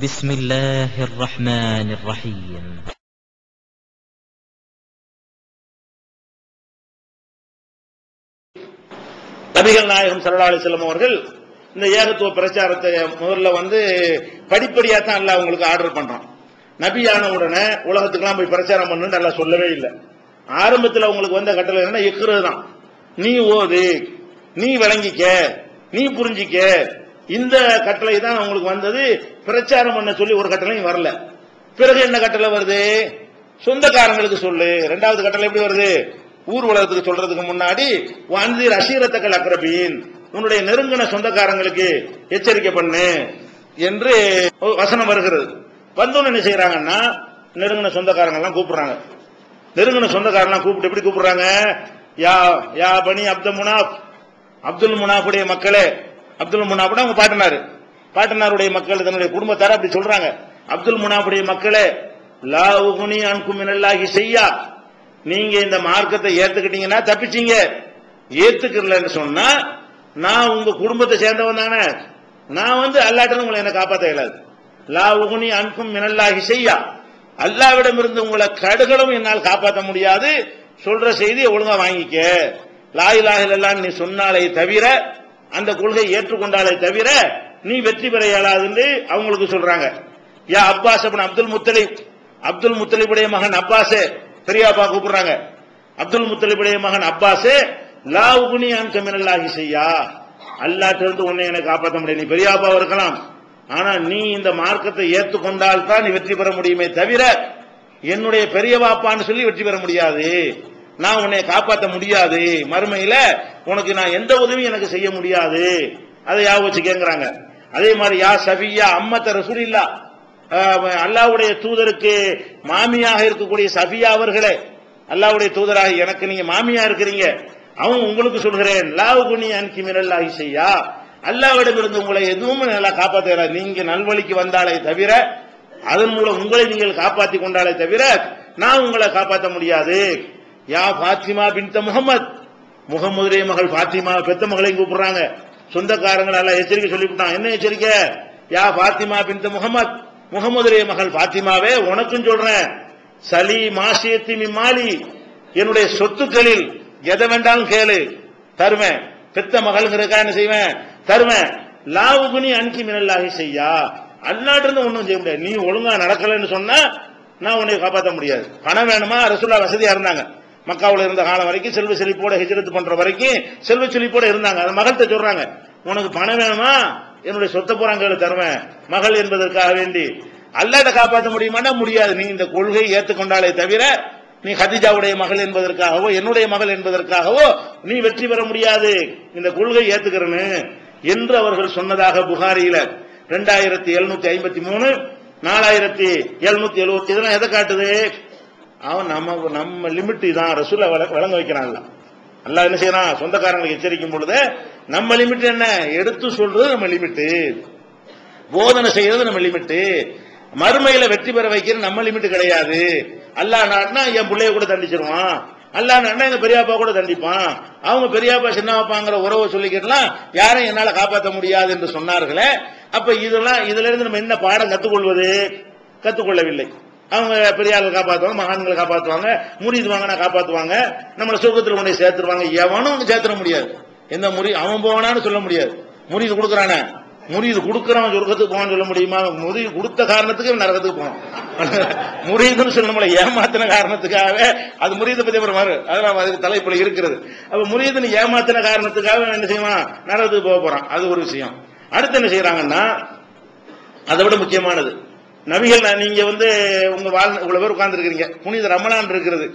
بسم الله الرحمن الرحيم. நபிகள் நாயகம் ஸல்லல்லாஹு அலைஹி வஸல்லம் அவர்கள் இந்த ஏகத்துவ பிரச்சாரத்தை முதல்ல படிப்படியா தான் அல்லாஹ் உங்களுக்கு ஆர்டர் பண்றான். நபியான உடனே உலகத்துக்குலாம் போய் பிரச்சாரம் பண்ணுன்னு அல்லாஹ் சொல்லவே இல்லை. ஆரம்பத்தில் உங்களுக்கு வந்த கட்டளை என்னன்னா இக்ரு தான். நீ ஓது, நீ விளங்கிக்க, நீ புரிஞ்சிக்க. இந்த கட்டளை தான் உங்களுக்கு வந்தது. பிரச்சாரம் பண்ண சொல்லி ஒரு கட்டளையும் வரல. பிறகு என்ன கட்டளை வருது? சொந்தக்காரங்களுக்கு சொல்லு. இரண்டாவது கட்டளை எப்படி வருது? ஊர் உலகத்துக்கு சொல்றதுக்கு முன்னாடி அன்சிர் அஷீரத்தக்கல் அக்ரபீன், உன்னுடைய நெருங்கின சொந்தக்காரங்களுக்கு எச்சரிக்கை பண்ணு என்று வசனம் வருகிறது. வந்தோன்னு என்ன செய்யறாங்கன்னா நெருங்கின சொந்தக்காரங்க எல்லாம் கூப்பிடுறாங்க. நெருங்கின சொந்தக்காரங்க கூப்பிட்டு எப்படி கூப்பிடுறாங்க? யா யா பனி அப்துல் முனாப், அப்துல் முனாஃபுடைய மக்களே. அப்துல் முனாஃப் அவங்க பாட்டனாருடைய மக்கள், தன்னுடைய குடும்பத்தார அப்படி சொல்றாங்க. அப்துல் முனாஃபுடைய மக்களே, லா உகுனி அன்கும் மினல்லாஹி ஷையா, நீங்க இந்த மார்க்கத்தை ஏத்துக்கிட்டீங்கன்னா தப்பிச்சீங்க. ஏத்துக்கலன்னு சொன்னா நான் உங்க குடும்பத்தை சேர்ந்தவன் தானே, நான் அல்லாஹ்ட்ட உங்களை என்ன காப்பாற்ற இயலாது. லா உகுனி அன்கும் மினல்லாஹி ஷையா, அல்லாஹ்விடம் இருந்து உங்களை கடுகளும் என்னால் காப்பாற்ற முடியாது. சொல்ற செய்தியை ஒழுங்கா வாங்கிக்க. லா இலாஹ இல்லல்லாஹ் நீ சொன்னாலே தவிர, அந்த கொள்கை ஏற்றுக்கொண்டாலே தவிர நீ வெற்றி பெற இயலாதுன்னு அவங்களுக்கு சொல்றாங்க. யா அப்பாஸ் இப்னு அப்துல் முத்தலிப், அப்துல் முத்தலிபுடைய மகன் அப்பாஸே, பெரியாப்பா கூப்பிடுறாங்க. அப்துல் முத்தலிபுடைய மகன் அப்பாஸே, லா உகுனி அன்க மினல்லாஹி ஷையா, அல்லாஹ்ட்ட இருந்து உன்னை எனக்கு காப்பாற்ற முடியாது. நீ பெரியாப்பாவா இருக்கலாம், ஆனா நீ இந்த மார்க்கத்தை ஏற்றுக்கொண்டால் தான் நீ வெற்றி பெற முடியுமே தவிர என்னுடைய பெரியவாப்பான்னு சொல்லி வெற்றி பெற முடியாது. நான் உன்னை காப்பாற்ற முடியாது. மறுமையில உனக்கு நான் எந்த உதவியும் எனக்கு செய்ய முடியாது. அதை யா வச்சு கேட்கிறாங்க. அதே மாதிரி யா சபியா அம்மத்த ரசூலில்லா, அல்லாஹ்வுடைய தூதருக்கு மாமியாக இருக்கக்கூடிய சபியா அவர்களே, அல்லாஹ்வுடைய தூதராக எனக்கு நீங்க மாமியா இருக்கிறீங்க, அவன் உங்களுக்கு சொல்கிறேன், லா உகுனி அன்கி மினல்லாஹி ஷையா, அல்லாஹ்விடம் இருந்து உங்களை எதுவும் நல்லா காப்பாற்ற, நீங்க நல்வழிக்கு வந்தாலே தவிர, அதன் மூலம் உங்களை நீங்கள் காப்பாற்றி கொண்டாலே தவிர நான் உங்களை காப்பாற்ற முடியாது. யா பாத்திமா பின்த முகமது, முகமதுடைய மகள் பாத்திமா பெத்த மகளையும் கூப்பிடுறாங்க. சொந்தக்காரங்கள் எல்லாம் எச்சரிக்கை சொல்லிவிட்டான். என்ன எச்சரிக்கை? யா பாத்திமா பின்த முகமது, முகமதுடைய மகள் பாத்திமாவே உனக்கும் சொல்றேன், சலி மாசியத்தி மிமாலி, என்னுடைய சொத்துக்களில் எதை வேண்டாலும் கேளு, தருவேன். பெத்த மகள்ங்கிறக்கா என்ன செய்வேன்? தருவேன். லா உகுனி அன்கி மினல்லாஹி ஷையா, அல்லாஹ்ட்ட இருந்து ஒன்றும் செய்ய முடியாது. நீ ஒழுங்கா நடக்கலன்னு சொன்னா நான் உன்னை காப்பாற்ற முடியாது. பணம் வேணுமா? ரசூலுல்லாஹ் வசதியா இருந்தாங்க. மக்காவுல இருந்த காலம் வரைக்கும் செல்வ செழிப்போட ஹிஜ்ரத் பண்ற வரைக்கும் செல்வ செழிப்போட இருந்தாங்க. அந்த மகள்கிட்ட சொல்றாங்க, உனக்கு பணம் வேணுமா? என்னுடைய சொத்தை போறாங்க தருவேன், மகள் என்பதற்காக வேண்டி. அல்லாஹ்ட்ட காப்பாற்ற முடியுமானா முடியாது. நீ இந்த கொள்கை ஏற்றுக்கொண்டாலே தவிர நீ ஹதீஜாவுடைய மகள் என்பதற்காகவோ என்னுடைய மகள் என்பதற்காகவோ நீ வெற்றி பெற முடியாது. இந்த கொள்கை ஏத்துக்கிறேன்னு என்று அவர்கள் சொன்னதாக புகாரியில 2753, 4770 இதெல்லாம் எதை காட்டுது? அவன் நம்ம லிமிட் தான் ரசூலை வழங்க வைக்கிறான்ல. அல்லாஹ் என்ன செய்யறான்? சொந்தக்காரங்களுக்கு எச்சரிக்கும் பொழுது நம்ம லிமிட் என்ன? எடுத்து சொல்றது நம்ம லிமிட், போதனை செய்யறது நம்ம லிமிட், மறுமையில வெற்றி பெற வைக்கிற நம்ம லிமிட் கிடையாது. அல்லாஹ் நாட்னா என் பிள்ளைய கூட தண்டிச்சிருவான், அல்லாஹ் நாட்னா எங்க பெரியாப்பா கூட தண்டிப்பான், அவங்க பெரியாப்பா சின்னப்பாங்கிற உறவை சொல்லிக்கலாம், யாரையும் என்னால காப்பாற்ற முடியாது என்று சொன்னார்களே. அப்ப இதெல்லாம் இதுல இருந்து நம்ம என்ன பாடம் கத்துக்கொள்வது? கத்துக்கொள்ளவில்லை. அவங்க பெரியார்கள் காப்பாற்றுவாங்க, மகான்களை காப்பாற்றுவாங்க, முரீது வாங்கினா காப்பாற்றுவாங்க, நம்மளை சொர்க்கத்தில் கொண்டு சேர்த்துருவாங்க. எவனும் சேர்த்துட முடியாது. எந்த அவன் போவானான்னு சொல்ல முடியாது. முரீது கொடுக்கறானே, முரீது கொடுக்கறவன் சொர்க்கத்துக்கு போவான்னு சொல்ல முடியுமா? முரீது கொடுத்த காரணத்துக்கு நரகத்துக்கு போவான். முரீதுன்னு சொல்ல நம்மளை ஏமாத்தின காரணத்துக்காக அது முரீதை பத்தி அப்புறம் வரும், அதெல்லாம் அதுக்கு தலைப்புல இருக்கிறது. அப்ப முரீதுன்னு ஏமாத்தின காரணத்துக்காக என்ன செய்வான்? நரகத்துக்கு போக போறான். அது ஒரு விஷயம். அடுத்து என்ன செய்யறாங்கன்னா, அதை விட முக்கியமானது, நபிகள் நீங்க உங்க இவ்வளவு பேர் உட்கார்ந்து இருக்கிறீங்க, புனித ரமலான் இருக்கிறது.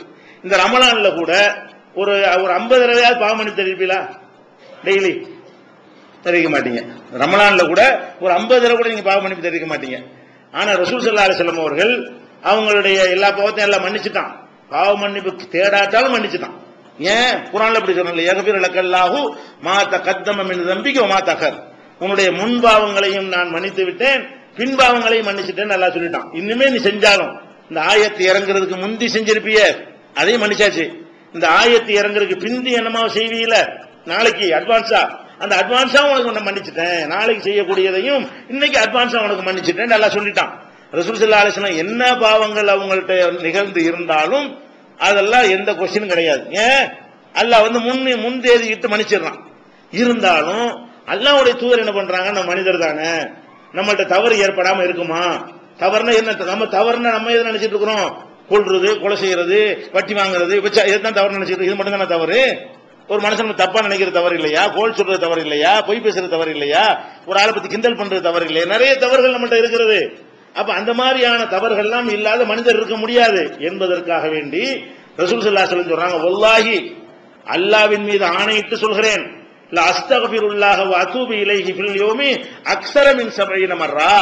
இந்த ரமலான்ல கூட ஒரு 50 தடவையாவது பாவமணி தெரிவிப்பீங்களா? டெய்லி தெரிவிக்க மாட்டீங்க. ரமலான்ல கூட ஒரு 50 தடவை கூட நீங்க பாவமன்னிப்பு தெரிவிக்க மாட்டீங்க. ஆனா ரசூல் ஸல்லல்லாஹு அலைஹி வஸல்லம் அவர்கள் அவங்களுடைய எல்லா பாவத்தையும் எல்லாம் மன்னிச்சுட்டான். பாவ மன்னிப்பு தேடாட்டாலும் மன்னிச்சுட்டான். ஏன்? குர்ஆன்ல அப்படி சொன்னல, யக்ஃபிரு லக்கல்லாஹு மா தகத்தம மின் தம்பிக வ மா தஅக்கர், உன்னுடைய முன் பாவங்களையும் நான் மன்னித்து விட்டேன், பின்பாவங்களையும் மன்னிச்சுட்டேன்னு நல்லா சொல்லிட்டான். இன்னுமே நீ செஞ்சாலும், இந்த ஆயத்து இறங்குறதுக்கு முந்தி செஞ்சிருப்பிய அதையும் மன்னிச்சாச்சு, இந்த ஆயத்து இறங்குறதுக்கு பிந்தி என்னமா செய்வீல நாளைக்கு அட்வான்ஸா அந்த அட்வான்ஸா உனக்கு நான் மன்னிச்சிட்டேன், நாளைக்கு செய்யக்கூடியதையும் இன்னைக்கு அட்வான்ஸா உனக்கு மன்னிச்சிட்டேன் நல்லா சொல்லிட்டான். ரசூல் ஸல்லல்லாஹு அலைஹி வஸல்லம் என்ன பாவங்கள் அவங்கள்ட்ட நிகழ்ந்து இருந்தாலும் அதெல்லாம் எந்த கொஸ்டினும் கிடையாது. ஏன் அல்லாஹ் வந்து முன்தேதி இட்டு மன்னிச்சிடறான். இருந்தாலும் அல்லாஹ்வுடைய தூதர் என்ன பண்றாங்க, நம்ம மனிதர் தானே, நம்மள்ட்ட தவறு ஏற்படாம இருக்குமா? தவறுனா என்ன? நம்ம தவறுனா நம்ம எதை நினைச்சிட்டு இருக்கிறோம்? கொல்றது, கொலை செய்யறது, வட்டி வாங்குறது, இதுதான் தவறு நினைச்சிட்டு. இது மட்டும் தானே தவறு? ஒரு மனுஷன் தப்பா நினைக்கிற தவறு இல்லையா? கோல் சொல்றது தவறு இல்லையா? பொய் பேசுறது தவறு இல்லையா? ஒரு ஆளை பத்தி கிண்டல் பண்றது தவறு இல்லையா? நிறைய தவறுகள் நம்மகிட்ட இருக்கிறது. அப்ப அந்த மாதிரியான தவறுகள் எல்லாம் இல்லாத மனிதர் இருக்க முடியாது என்பதற்காக வேண்டி ரசூல் ஸல்லல்லாஹு அலைஹி வஸல்லம் சொல்றாங்க, வல்லாஹி அல்லாஹ்வின் மீது ஆணையிட்டு சொல்கிறேன், லா அஸ்தக்ஃபிருல்லாஹ வ அதூபு இலைஹி ஃபில் யௌமி அக்ஸர மின் 70 மர்ரா.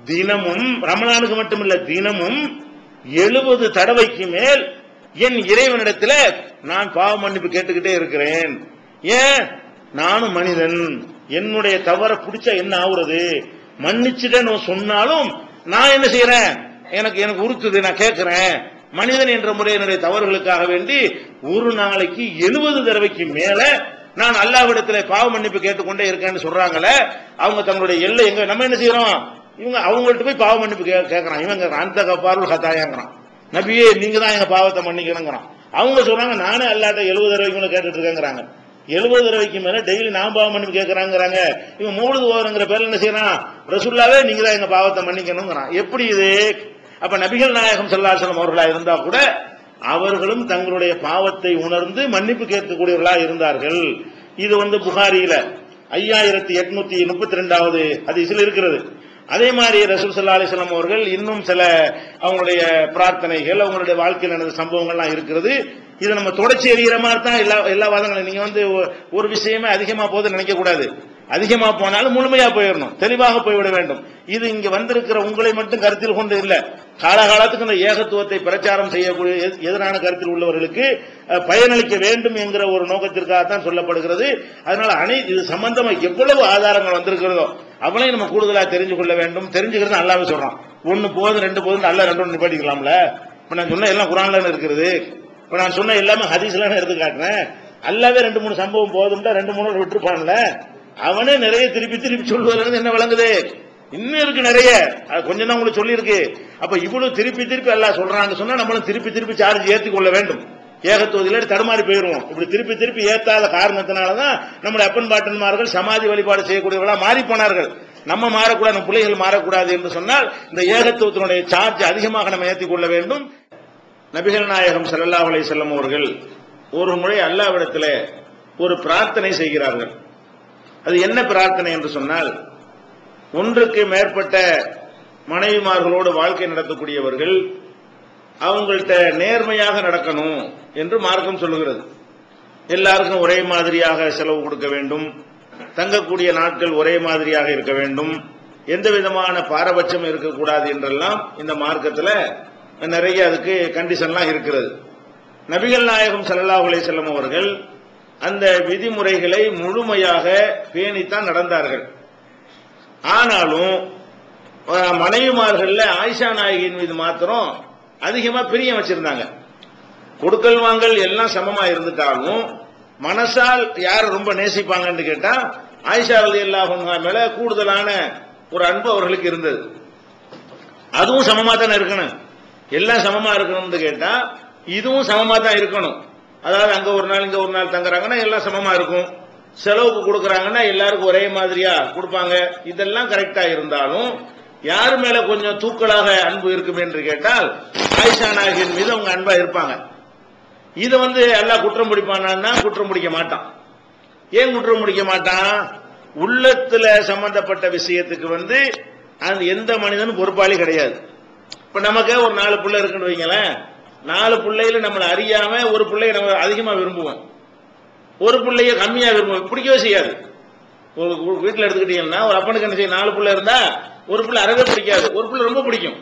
தினமும், ரமலானுக்கு மட்டுமில்ல, தினமும் 70 தடவைக்கு மேல் என் இறைவனிடத்துல நான் பாவ மன்னிப்பு கேட்டுக்கிட்டே இருக்கிறேன். ஏன்? நானும் மனிதன், என்னுடைய தவற பிடிச்சா என்ன ஆகுறது? மன்னிச்சுட்டேன்னு சொன்னாலும் நான் என்ன செய்யறேன், எனக்கு உறுத்துது, நான் கேட்கிறேன். மனிதன் என்ற முறை என்னுடைய தவறுகளுக்காக வேண்டி ஒரு நாளைக்கு 70 தடவைக்கு மேல நான் அல்லாஹ்விடத்துல பாவ மன்னிப்பு கேட்டுக்கொண்டே இருக்கேன்னு சொல்றாங்களே, அவங்க தங்களுடைய எல்லை எங்க? நம்ம என்ன செய்யறோம்? இவங்க அவங்கள்ட்ட போய் பாவ மன்னிப்பு கேட்கறான். இவங்க அந்த கப்பாருள் ஹதாயாங்கிறான், நபியே நீங்க தான் எங்க பாவத்தை மன்னிக்கணுங்கிறான். அவங்க சொல்றாங்க நானே அல்லாஹ்ட்ட 70 தடவைக்கு கேட்டுட்டு இருக்கேங்கிறாங்க. 70 தடவைக்கு மேல டெய்லி நான் பாவ மன்னிப்பு கேட்கறாங்கிறாங்க. இவன் மௌலிது ஓதுங்கிற பேர்ல என்ன செய்யறான், ரசூலுல்லாவே நீங்க தான் எங்க பாவத்தை மன்னிக்கணுங்கிறான். எப்படி இது? அப்ப நபிகள் நாயகம் ஸல்லல்லாஹு அலைஹி வஸல்லம் அவர்களா இருந்தா கூட அவர்களும் தங்களுடைய பாவத்தை உணர்ந்து மன்னிப்பு கேட்கக்கூடியவர்களா இருந்தார்கள். இது வந்து புகாரியில 5832வது ஹதீஸில் இருக்கிறது. அதே மாதிரி ரசூல் ஸல்லல்லாஹு அலைஹி வஸல்லம் அவர்கள் இன்னும் சில அவங்களுடைய பிரார்த்தனைகள், அவங்களுடைய வாழ்க்கையில் நடந்த சம்பவங்கள்லாம் இருக்கிறது. இதை நம்ம தொடர்ச்சி எறிகிற மாதிரி தான் எல்லா வாதங்களும். நீங்க வந்து ஒரு விஷயமே அதிகமா போகுது நினைக்க கூடாது. அதிகமா போனாலும் முழுமையா போயிடணும், தெளிவாக போய்விட வேண்டும். இது இங்க வந்திருக்கிற உங்களை மட்டும் கருத்தில் கொண்டு இல்ல, காலகாலத்துக்கு இந்த ஏகத்துவத்தை பிரச்சாரம் செய்யக்கூடிய எதிரான கருத்தில் உள்ளவர்களுக்கு பயனளிக்க வேண்டும் என்கிற ஒரு நோக்கத்திற்காகத்தான் சொல்லப்படுகிறது. அதனால இது சம்பந்தமா எவ்வளவு ஆதாரங்கள் வந்திருக்கிறதோ அவளையும் நம்ம கூடுதலா தெரிஞ்சு கொள்ள வேண்டும். தெரிஞ்சுக்கிறது அல்லாஹ்வே சொல்றான், 1 போதும் 2 போதும் அல்லாஹ் 2 நிப்பாட்டிக்கலாம்ல. இப்ப நான் சொன்ன எல்லாம் குர்ஆன்ல இருக்கிறது, இப்ப நான் சொன்ன எல்லாமே ஹதீஸ்ல எடுத்து காட்டுறேன். அல்லாஹ்வே 2-3 சம்பவம் போதும்டா 2-3 விட்டுருப்பான்ல, அவனே நிறைய திருப்பி சொல்லுவது என்ன விளங்குது? இன்னும் இருக்கு நிறைய, கொஞ்சம் தான் உங்களுக்கு சொல்லி இருக்கு. அப்ப இவ்வளவு திருப்பி அல்லாஹ் சொல்றான்னு சொன்னா நம்மளும் திருப்பி சார்ஜ் ஏற்றி கொள்ள வேண்டும். ஏகத்துவதில தடுமாறி போயிருவோம். இப்படி திருப்பி ஏத்தாத காரணத்தினாலதான் நம்முடைய அப்பன் பாட்டன்மார்கள் சமாதி வழிபாடு செய்யக்கூடியவர்களா மாறி போனார்கள். நம்ம மாறக்கூடாது, நம்ம பிள்ளைகள் மாறக்கூடாது என்று சொன்னால் இந்த ஏகத்துவத்தினுடைய சார்ஜ் அதிகமாக நம்ம ஏற்றிக் கொள்ள வேண்டும். நபிகள் நாயகம் ஸல்லல்லாஹு அலைஹி வஸல்லம் அவர்கள் ஒரு முறை அல்லாஹ்விடத்தில் ஒரு பிரார்த்தனை செய்கிறார்கள். அது என்ன பிரார்த்தனை என்று சொன்னால், ஒன்றுக்கு மேற்பட்ட மனைவிமார்களோடு வாழ்க்கை நடத்தக்கூடியவர்கள் அவங்கள்ட்ட நேர்மையாக நடக்கணும் என்று மார்க்கம் சொல்லுகிறது. எல்லாருக்கும் ஒரே மாதிரியாக செலவு கொடுக்க வேண்டும், தங்கக்கூடிய நாட்கள் ஒரே மாதிரியாக இருக்க வேண்டும், எந்த விதமான பாரபட்சம் இருக்கக்கூடாது என்றெல்லாம் இந்த மார்க்கத்தில் நிறைய அதுக்கு கண்டிஷன்லாம் இருக்கிறது. நபிகள் நாயகம் ஸல்லல்லாஹு அலைஹி வஸல்லம் அவர்கள் அந்த விதிமுறைகளை முழுமையாக பேணித்தான் நடந்தார்கள். ஆனாலும் மனைவிமார்கள்ல ஆயிஷா நாயகியின் மீது மாத்திரம் அதிகமா பிரியம் வச்சிருந்தாங்க. கொடுக்கல் வாங்கல் எல்லாம் சமமா இருந்துட்டாலும் மனசால் யார் ரொம்ப நேசிப்பாங்கன்னு கேட்டா ஆயிஷா ரலியல்லாஹு அன்ஹா மேல கூடுதலான ஒரு அன்பு அவர்களுக்கு இருந்தது. அதுவும் சமமா தான் இருக்கணும், எல்லாம் சமமா இருக்கணும்னு கேட்டா இதுவும் சமமா தான் இருக்கணும். அதாவது அங்க ஒரு நாள் இங்க ஒரு நாள் தங்குறாங்கன்னா எல்லாம் சமமா இருக்கும், செலவுக்கு கொடுக்கறாங்கன்னா எல்லாருக்கும் ஒரே மாதிரியா கொடுப்பாங்க, இதெல்லாம் கரெக்டா இருந்தாலும் யாரு மேல கொஞ்சம் தூக்கலாக அன்பு இருக்கும் என்று கேட்டால் ஆயிஷா நாயகியின் மீது அவங்க அன்பா இருப்பாங்க. இதை எல்லாம் குற்றம் பிடிப்பானா? குற்றம் பிடிக்க மாட்டான். ஏன் குற்றம் பிடிக்க மாட்டான்? உள்ளத்துல சம்பந்தப்பட்ட விஷயத்துக்கு அது எந்த மனிதனும் பொறுப்பாளி கிடையாது. இப்ப நமக்கு ஒரு 4 பிள்ளை இருக்குன்னு வைங்களேன், 4 பிள்ளையில நம்மளை அறியாம ஒரு பிள்ளைய நம்ம அதிகமா விரும்புவோம், ஒரு பிள்ளைய கம்மியா விரும்புவோம், பிடிக்கவே செய்யாது. ஒரு வீட்டுல எடுத்துக்கிட்டீங்கன்னா ஒரு அப்பனுக்கு என்ன செய்ய, 4 பிள்ளை இருந்தா ஒரு பிள்ளை அறவே பிடிக்காது, ஒரு பிள்ளை ரொம்ப பிடிக்கும்.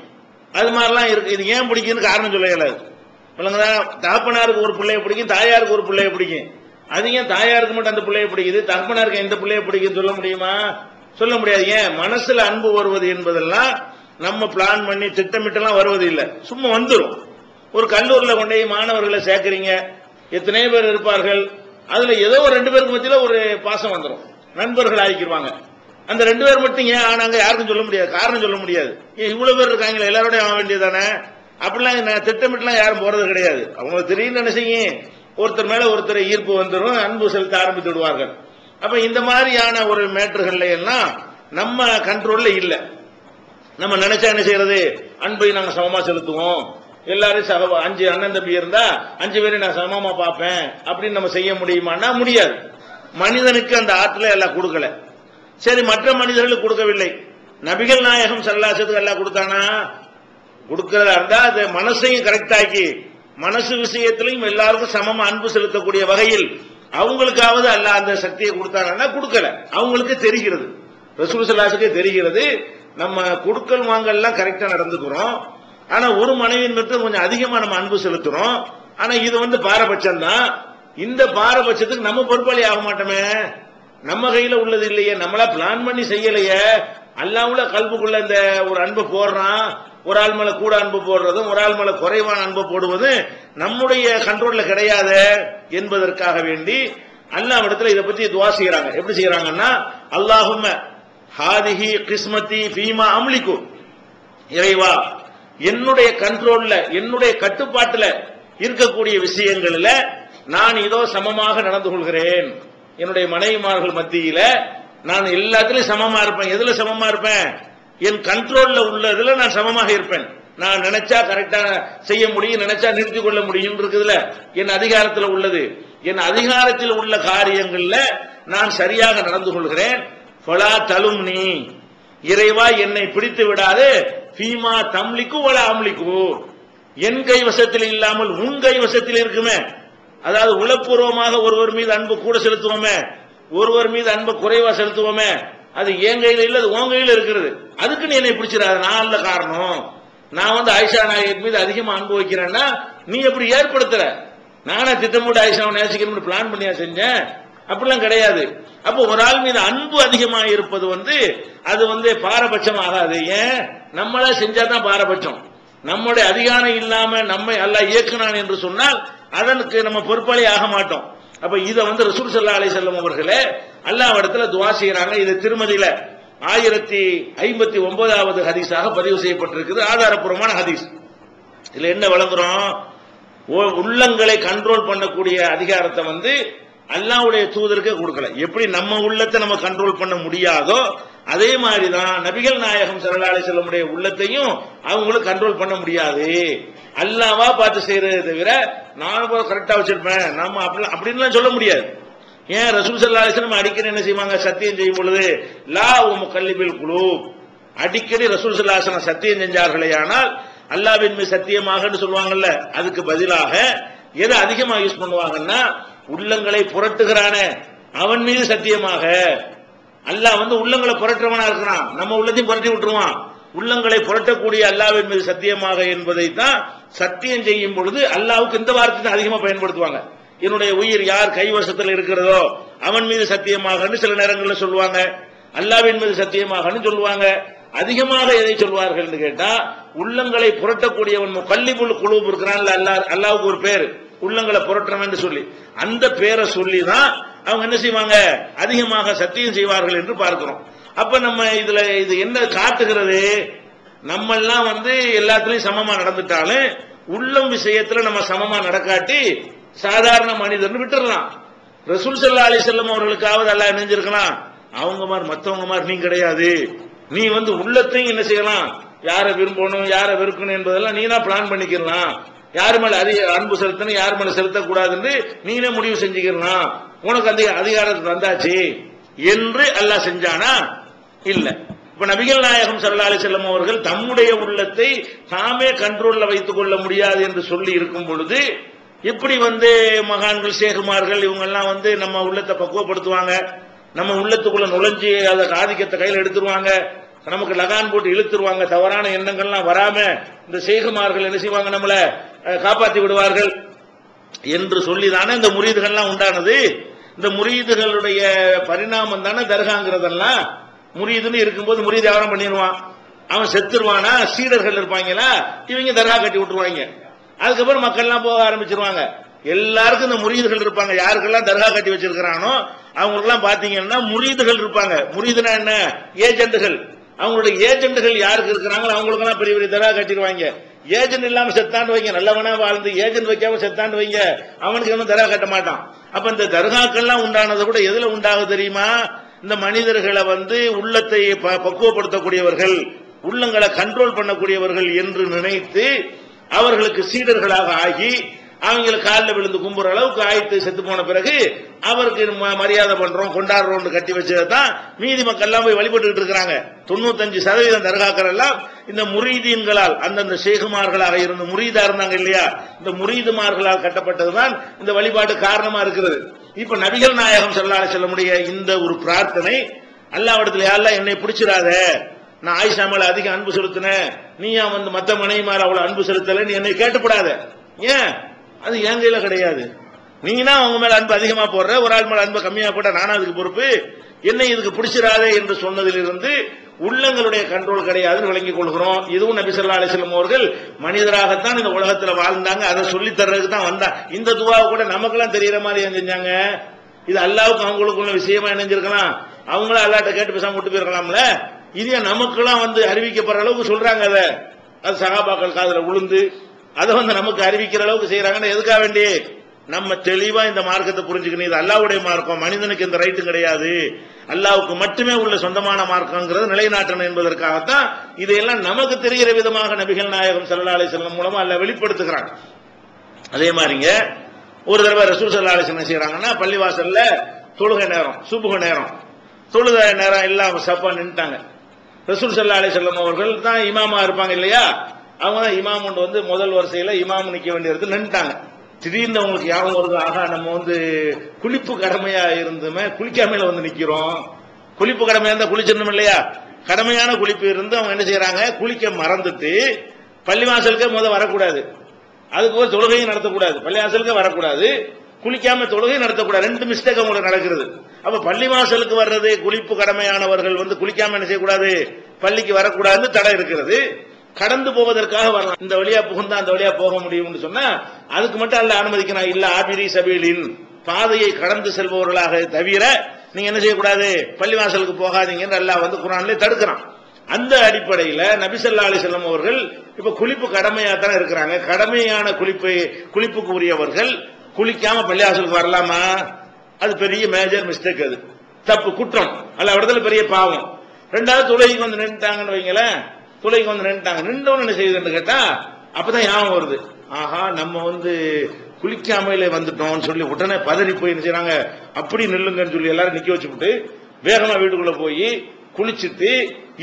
அது மாதிரிலாம் இருக்கு. இது ஏன் பிடிக்குன்னு காரணம் சொல்ல இயலாது. தகப்பனாருக்கு ஒரு பிள்ளைய பிடிக்கும், தாயாருக்கு ஒரு பிள்ளைய பிடிக்கும். அது ஏன் தாயாருக்கு மட்டும் அந்த பிள்ளைய பிடிக்குது, தகப்பனாருக்கு எந்த பிள்ளைய பிடிக்கும் சொல்ல முடியுமா? சொல்ல முடியாது. ஏன்? மனசுல அன்பு வருவது என்பதெல்லாம் நம்ம பிளான் பண்ணி திட்டமிட்டெல்லாம் வருவது இல்லை, சும்மா வந்துடும். ஒரு கல்லூரியில கொண்டே மாணவர்களை சேர்க்கிறீங்க, எத்தனை பேர் இருப்பார்கள், அதுல ஏதோ ஒரு 2 பேருக்கு மத்தியில ஒரு பாசம் வந்துடும். நண்பர்கள் ஆகிக்குவாங்க. அந்த 2 பேர் மட்டும் ஏன் ஆனாங்க யாருக்கும் சொல்ல முடியாது, காரணம் சொல்ல முடியாது. இவ்வளவு பேர் இருக்காங்களே எல்லாரோடய ஆக வேண்டியதானே? அப்படிலாம் திட்டமிட்டுலாம் யாரும் போறது கிடையாது. அவங்க திடீர்னு என்ன செய்யும், ஒருத்தர் மேல ஒருத்தர் ஈர்ப்பு வந்துடும், அன்பு செலுத்த ஆரம்பித்து விடுவார்கள். அப்ப இந்த மாதிரியான ஒரு மேட்டர்கள்ல எல்லாம் நம்ம கண்ட்ரோல்ல இல்ல. நம்ம நினைச்சா என்ன செய்யறது, அன்பை நாங்க சமமா செலுத்துவோம், எல்லாரும் 5 அண்ணன் தம்பி இருந்தா 5 பேரையும் நான் சமமா பார்ப்பேன் அப்படின்னு நம்ம செய்ய முடியுமான்னா முடியாது. மனிதனுக்கு அந்த ஆற்றலை எல்லாம் கொடுக்கல. சரி, மற்ற மனிதர்களுக்கு கொடுக்கவில்லை. நபிகள் நாயகம் ஸல்லல்லாஹு அலைஹி வஸல்லம் எல்லாம் கொடுத்தானா? கொடுக்கிறதா இருந்தா அது மனசையும் கரெக்ட் ஆக்கி மனசு விஷயத்திலையும் எல்லாருக்கும் சமமா அன்பு செலுத்தக்கூடிய வகையில் அவங்களுக்காவது அல்லாஹ் அந்த சக்தியை கொடுத்தாங்கன்னா கொடுக்கல. அவங்களுக்கு தெரிகிறது, ரசூல் ஸல்லல்லாஹு அலைஹி வஸல்லம் தெரிகிறது, நம்ம கொடுக்கல் வாங்கல்லாம் கரெக்டா நடந்துக்கிறோம். ஆனா ஒரு மனைவியின் மட்டும் கொஞ்சம் அதிகமா நம்ம அன்பு செலுத்துறோம். ஆனா இது பாரபட்சம் தான். இந்த பாரபட்சத்துக்கு நம்ம பொறுப்பாளி ஆக மாட்டோமே. நம்ம கையில உள்ளது இல்லையே, நம்மளா பிளான் பண்ணி செய்யலையே. அல்லாஹ்வுல கல்புக்குள்ள இந்த ஒரு அன்பு போடுறான். ஒரு ஆள் மேல கூட அன்பு போடுறதும் ஒரு ஆள் மேல குறைவான அன்பு போடுவது நம்முடைய கண்ட்ரோல்ல கிடையாது என்பதற்காக வேண்டி அல்லாஹ் இடத்துல இதை பத்தி துஆ செய்யறாங்க. எப்படி செய்யறாங்கன்னா, அல்லாஹும்ம ஹாதிஹி கிஸ்மதி ஃபீமா அம்லிகு, இறைவா என்னுடைய கண்ட்ரோல்ல என்னுடைய கட்டுப்பாட்டுல இருக்கக்கூடிய விஷயங்கள்ல நான் இதோ சமமாக நடந்து கொள்கிறேன். என்னுடைய மனைவிமார்கள் மத்தியில நான் எல்லாத்திலும் சமமா இருப்பேன். எதுல சமமா இருப்பேன்? என் கண்ட்ரோல்ல உள்ளதுல நான் சமமாக இருப்பேன். நான் நினைச்சா கரெக்டா செய்ய முடியும், நினைச்சா நிறுத்திக் கொள்ள முடியும் இருக்குதுல, என் அதிகாரத்தில் உள்ளது. என் அதிகாரத்தில் உள்ள காரியங்கள்ல நான் சரியாக நடந்து கொள்கிறேன். ஃபலா தலும்னி, இறைவா என்னை பிடித்து விடாது. ஃபீமா தம்லிக்கு வலா அம்லிக்கு, என் கைவசத்தில் இல்லாமல் உன் கைவசத்தில் இருக்குமே. அதாவது உளப்பூர்வமாக ஒருவர் மீது அன்பு கூட செலுத்துவோமே, ஒருவர் மீது அன்பு குறைவா செலுத்துவோமே, அது என் கையில இல்ல, அது உன் கையில இருக்கிறது. அதுக்கு நீ என்னை பிடிச்சிடாது, நான் இல்ல காரணம். நான் ஆயிஷா நாயகி மீது அதிகமா அன்பு வைக்கிறேன்னா நீ எப்படி ஏற்படுத்துற? நானா திட்டமிட்டு ஆயிஷாவை நேசிக்கணும்னு பிளான் பண்ணியா செஞ்சேன்? அப்படிலாம் கிடையாது. அப்போ ஒரு ஆள் மீது அன்பு அதிகமாக இருப்பது அது பாரபட்சம் ஆகாது. ஏன்? நம்மளா செஞ்சாதான் பாரபட்சம். நம்முடைய அதிகாரம் இல்லாம நம்மை அல்லாஹ் இயக்குனான் என்று சொன்னால் அதற்கு நம்ம பொறுப்பாளி ஆக மாட்டோம். அப்ப இத ரசூல் ஸல்லல்லாஹு அலைஹி வஸல்லம் அவர்களே அல்லாஹ் இடத்துல துஆ செய்யறாங்க. இது திருமதியில 1059வது ஹதீஸாக பதிவு செய்யப்பட்டிருக்குது. ஆதாரப்பூர்வமான ஹதீஸ். இதுல என்ன விளங்குறோம்? உள்ளங்களை கண்ட்ரோல் பண்ணக்கூடிய அதிகாரத்தை அல்லாஹ்வுடைய தூதருக்கே கொடுக்கல. எப்படி நம்ம உள்ளத்தை நம்ம கண்ட்ரோல் பண்ண முடியாதோ அதே மாதிரிதான் நபிகள் நாயகம் ஸல்லல்லாஹு அலைஹி வஸல்லம் உடைய உள்ளத்தையும் அவங்களுக்கு கண்ட்ரோல் பண்ண முடியாது. அல்லாஹ்வா பார்த்து செய்யறதை தவிர நான் கரெக்டா வச்சிருப்பேன் நம்ம அப்படின்லாம் சொல்ல முடியாது. ஏன்? ரசூல் ஸல்லல்லாஹு அலைஹி வஸல்லம் அடிக்கடி என்ன செய்வாங்க? சத்தியம் செய்யும் பொழுது லா முகல்லிபில் குலூப், அடிக்கடி ரசூல் ஸல்லல்லாஹு அலைஹி வஸல்லம் சத்தியம் செஞ்சார்களே ஆனால் அல்லாஹ்வின் மீது சத்தியமாகன்னு சொல்லுவாங்கல்ல, அதுக்கு பதிலாக எதை அதிகமா யூஸ் பண்ணுவாங்கன்னா உள்ளங்களை புரட்டுகிறானே அவன் மீது சத்தியமாக. அல்லாஹ் உள்ளங்களை புரட்டுறவனா இருக்கிறான், நம்ம உள்ளத்தையும் புரட்டி விட்டுருவான். உள்ளங்களை புரட்டக்கூடிய அல்லாஹ்வின் மீது சத்தியமாக என்பதை தான் சத்தியம் செய்யும் பொழுது அல்லாஹ்வுக்கு இந்த வார்த்தை அதிகமா பயன்படுத்துவாங்க. என்னுடைய உயிர் யார் கைவசத்தில் இருக்கிறதோ அவன் மீது சத்தியமாக சில நேரங்களில் சொல்லுவாங்க, அல்லாஹ்வின் மீது சத்தியமாக சொல்லுவாங்க. அதிகமாக எதை சொல்வார்கள் கேட்டா உள்ளங்களை புரட்டக்கூடியவன் முகல்லிபுல் குலூப் இருக்கிறான். அல்லாஹ்வுக்கு ஒரு பேர் உள்ளங்களை புரட்டுறவன் சொல்லி அந்த பேரை சொல்லி தான் அவங்க என்ன செய்வாங்க? அதிகமாக சத்தியம் செய்வார்கள் என்று பார்க்கிறோம். அப்ப நம்ம இது என்ன காட்டுகிறது? நம்ம எல்லாம் எல்லாத்திலையும் சமமா நடந்துட்டாலும் உள்ளம் விஷயத்துல நம்ம சமமா நடக்காட்டி சாதாரண மனிதர்னு விட்டுறலாம். ரசூல் ஸல்லல்லாஹு அலைஹி வஸல்லம் அவர்களுக்காவது அல்லாஹ் நினைஞ்சிருக்கலாம், அவங்க மாதிரி மற்றவங்க மாதிரி நீ கிடையாது. நீ உள்ளத்தையும் என்ன செய்யலாம், யாரை விரும்பணும் யாரை வெறுக்கணும் என்பதெல்லாம் நீ தான் பிளான் பண்ணிக்கலாம். யாரு மேல அதிக அன்பு செலுத்தணும் யாரு மேல செலுத்தக்கூடாதுன்னு நீனே முடிவு செஞ்சுக்கலாம். உனக்கு அந்த அதிகாரத்தை தந்தாச்சு என்று அல்லாஹ் செஞ்சானா? இல்ல. இப்ப நபிகள் நாயகம் ஸல்லல்லாஹு அலைஹி வஸல்லம் அவர்கள் தம்முடைய உள்ளத்தை தாமே கண்ட்ரோல்ல வைத்துக் கொள்ள முடியாது என்று சொல்லி இருக்கும் பொழுது எப்படி மகான்கள் சேகுமார்கள் இவங்க எல்லாம் நம்ம உள்ளத்தை பக்குவப்படுத்துவாங்க, நம்ம உள்ளத்துக்குள்ள நுழைஞ்சு அதை ஆதிக்கத்தை கையில் எடுத்துருவாங்க, நமக்கு லகான் போட்டு இழுத்துருவாங்க, தவறான எண்ணங்கள்லாம் வராம இந்த சேகுமார்கள் என்ன செய்வாங்க, நம்மள காப்பாற்றி விடுவார்கள் என்று சொல்லிதானே இந்த முரீதுகள்லாம் உண்டானது. இந்த முரீதுகளுடைய பரிணாமம் தானே தர்காங்கிறதெல்லாம். முரீதுன்னு இருக்கும்போது முரீது வியாபாரம் பண்ணிடுவான், அவன் செத்துருவானா, சீடர்கள் இருப்பாங்களா, இவங்க தர்கா கட்டி விட்டுருவாங்க. அதுக்கப்புறம் மக்கள் எல்லாம் போக ஆரம்பிச்சிருவாங்க. எல்லாருக்கும் இந்த முரீதுகள் இருப்பாங்க, யாருக்கெல்லாம் தர்கா கட்டி வச்சிருக்கிறானோ அவங்களுக்கெல்லாம் பாத்தீங்கன்னா முரீதுகள் இருப்பாங்க. முரீதுனா என்ன? ஏஜென்ட்கள். அவங்களுடைய ஏஜென்ட்கள் யாருக்கு இருக்கிறாங்களோ அவங்களுக்கெல்லாம் பெரிய பெரிய தரா கட்டிடுவாங்க. ஏஜென்ட் இல்லாம செத்தாண்டு வைங்க, நல்லவனா வாழ்ந்து ஏஜென்ட் வைக்காம செத்தாண்டு வைங்க, அவனுக்கு இன்னும் தரா கட்ட மாட்டான். அப்ப இந்த தர்காக்கள்லாம் உண்டானது கூட எதுல உண்டாகுது தெரியுமா? இந்த மனிதர்களை உள்ளத்தை பக்குவப்படுத்தக்கூடியவர்கள், உள்ளங்களை கண்ட்ரோல் பண்ணக்கூடியவர்கள் என்று நினைத்து அவர்களுக்கு சீடர்களாக ஆகி அவங்களை காலில் விழுந்து கும்புற அளவுக்கு ஆயிட்டு செத்து போன பிறகு அவருக்கு மரியாதை பண்றோம் கொண்டாடுறோம் கட்டி வச்சதான் மீதி மக்கள் எல்லாம் போய் வழிபட்டு இருக்கிறாங்க. 95% தர்காக்கள் எல்லாம் இந்த முரீதீன்களால், அந்தந்த ஷேகுமார்களாக இருந்து முரீதா இருந்தாங்க இல்லையா, இந்த முரீதுமார்களால் கட்டப்பட்டதுதான் இந்த வழிபாட்டு காரணமா இருக்கிறது. இப்ப நபிகள் நாயகம் ஸல்லல்லாஹு அலைஹி வஸல்லம் இந்த ஒரு பிரார்த்தனை, அல்லாஹ்விடத்தில் யா அல்லாஹ் என்னை பிடிச்சிராத, நான் ஆயிஷா மேல அதிக அன்பு செலுத்தினேன், நீயா மத்த மனைவிமார் அவ்வளவு அன்பு செலுத்தல, நீ என்னை கேட்டுப்படாத. ஏன்? அது என் கையில கிடையாது. நீங்கன்னா அவங்க மேல அன்பு அதிகமா போடுற, ஒரு ஆள் மேல அன்பு கம்மியா போட்டா நானா அதுக்கு பொறுப்பு? என்னை இதுக்கு பிடிச்சிராதே என்று சொன்னதிலிருந்து உள்ளங்களுடைய கண்ட்ரோல் கிடையாதுன்னு விளங்கிக் கொள்கிறோம். இதுவும் நபி ஸல்லல்லாஹு அலைஹி வஸல்லம் அவர்கள் மனிதராகத்தான் இந்த உலகத்துல வாழ்ந்தாங்க, அதை சொல்லி தர்றதுக்கு தான் வந்தா. இந்த துவா கூட நமக்கெல்லாம் தெரியற மாதிரி செஞ்சாங்க. இது அல்லாஹ்வுக்கு அவங்களுக்குள்ள விஷயமா இணைஞ்சிருக்கலாம், அவங்களும் அல்லாஹ்ட்ட கேட்டு பேசாம விட்டு போயிருக்கலாம்ல. இது நமக்கெல்லாம் அறிவிக்கப்படுற அளவுக்கு சொல்றாங்க. அது சஹாபாக்கள் காதுல விழுந்து அதை நமக்கு அறிவிக்கிற அளவுக்கு செய்யறாங்கன்னா எதுக்காக வேண்டி? நம்ம தெளிவா இந்த மார்க்கத்தை புரிஞ்சுக்கணும். இது அல்லாஹ்வுடைய மார்க்கம், மனிதனுக்கு இந்த ரைட்டும் கிடையாது, அல்லாஹ்வுக்கு மட்டுமே உள்ள சொந்தமான மார்க்கம்ங்கிறது நிலைநாட்டணும் என்பதற்காகத்தான் இதையெல்லாம் நமக்கு தெரிகிற விதமாக நபிகள் நாயகம் ஸல்லல்லாஹு அலைஹி வஸல்லம் மூலமா அல்லாஹ் வெளிப்படுத்துகிறாங்க. அதே மாதிரிங்க ஒரு தடவை ரசூல் ஸல்லல்லாஹு அலைஹி வஸல்லம் செய்யறாங்கன்னா, பள்ளிவாசல்ல தொழுகை நேரம், சுபுஹ நேரம், தொழுகை நேரம் எல்லாம் சப்பா நின்னுட்டாங்க. ரசூல் ஸல்லல்லாஹு அலைஹி வஸல்லம் அவர்கள் தான் இமாமா இருப்பாங்க இல்லையா, அவங்க தான் இமாம் முதல் வரிசையில இமாம் நிக்க வேண்டியது நின்றுட்டாங்க. திடீர்னு அவங்களுக்கு யாரும் வருது, ஆகா நம்ம குளிப்பு கடமையா இருந்துமே குளிக்காமையில நிக்கிறோம். குளிப்பு கடமையா இருந்தா குளிச்சிடணும் இல்லையா, கடமையான குளிப்பு இருந்து அவங்க என்ன செய்யறாங்க, குளிக்க மறந்துட்டு பள்ளிவாசலுக்கு வரக்கூடாது, அதுக்கு தொழுகையும் நடத்தக்கூடாது, பள்ளிவாசலுக்கு வரக்கூடாது, குளிக்காம தொழுகை நடத்தக்கூடாது. 2 மிஸ்டேக் அவங்களுக்கு நடக்கிறது. அப்ப பள்ளிவாசலுக்கு வர்றது குளிப்பு கடமையானவர்கள் குளிக்காம என்ன செய்யக்கூடாது, பள்ளிக்கு வரக்கூடாதுன்னு தடை இருக்கிறது. கடந்து போவதற்காக வரலாம், இந்த வழியா புகுந்தா அந்த வழியா போக முடியும்னு சொன்னா அதுக்கு மட்டும் அல்ல அனுமதிக்கிறான். இல்ல ஆபிரி சபீலின், பாதையை கடந்து செல்பவர்களாக தவிர நீங்க என்ன செய்யக்கூடாது, பள்ளிவாசலுக்கு போகாதீங்க அல்லாஹ் குர்ஆன்ல தடுக்கிறான். அந்த அடிப்படையில் நபி ஸல்லல்லாஹு அலைஹி வஸல்லம் அவர்கள் இப்ப குளிப்பு கடமையா தான் இருக்கிறாங்க. கடமையான குளிப்புக்கு உரியவர்கள் குளிக்காம பள்ளிவாசலுக்கு வரலாமா? அது பெரிய மேஜர் மிஸ்டேக், அது தப்பு, குற்றம், அல்ல விடுதலை பெரிய பாவம். ரெண்டாவது தொழுகைக்கு நின்றுட்டாங்கன்னு வைங்களேன், தொழுகைக்கு நின்றுட்டாங்க, நின்றவன்னு என்ன செய்யுதுன்னு கேட்டா அப்பதான் ஞாபகம் வருது, ஆஹா நம்ம குளிக்காமையில வந்துட்டோம் சொல்லி உடனே பதறி போய் என்ன செய்யறாங்க, அப்படி நில்லுங்கன்னு சொல்லி எல்லாரும் நிக்க வச்சுட்டு வேகமா வீட்டுக்குள்ள போய் குளிச்சுட்டு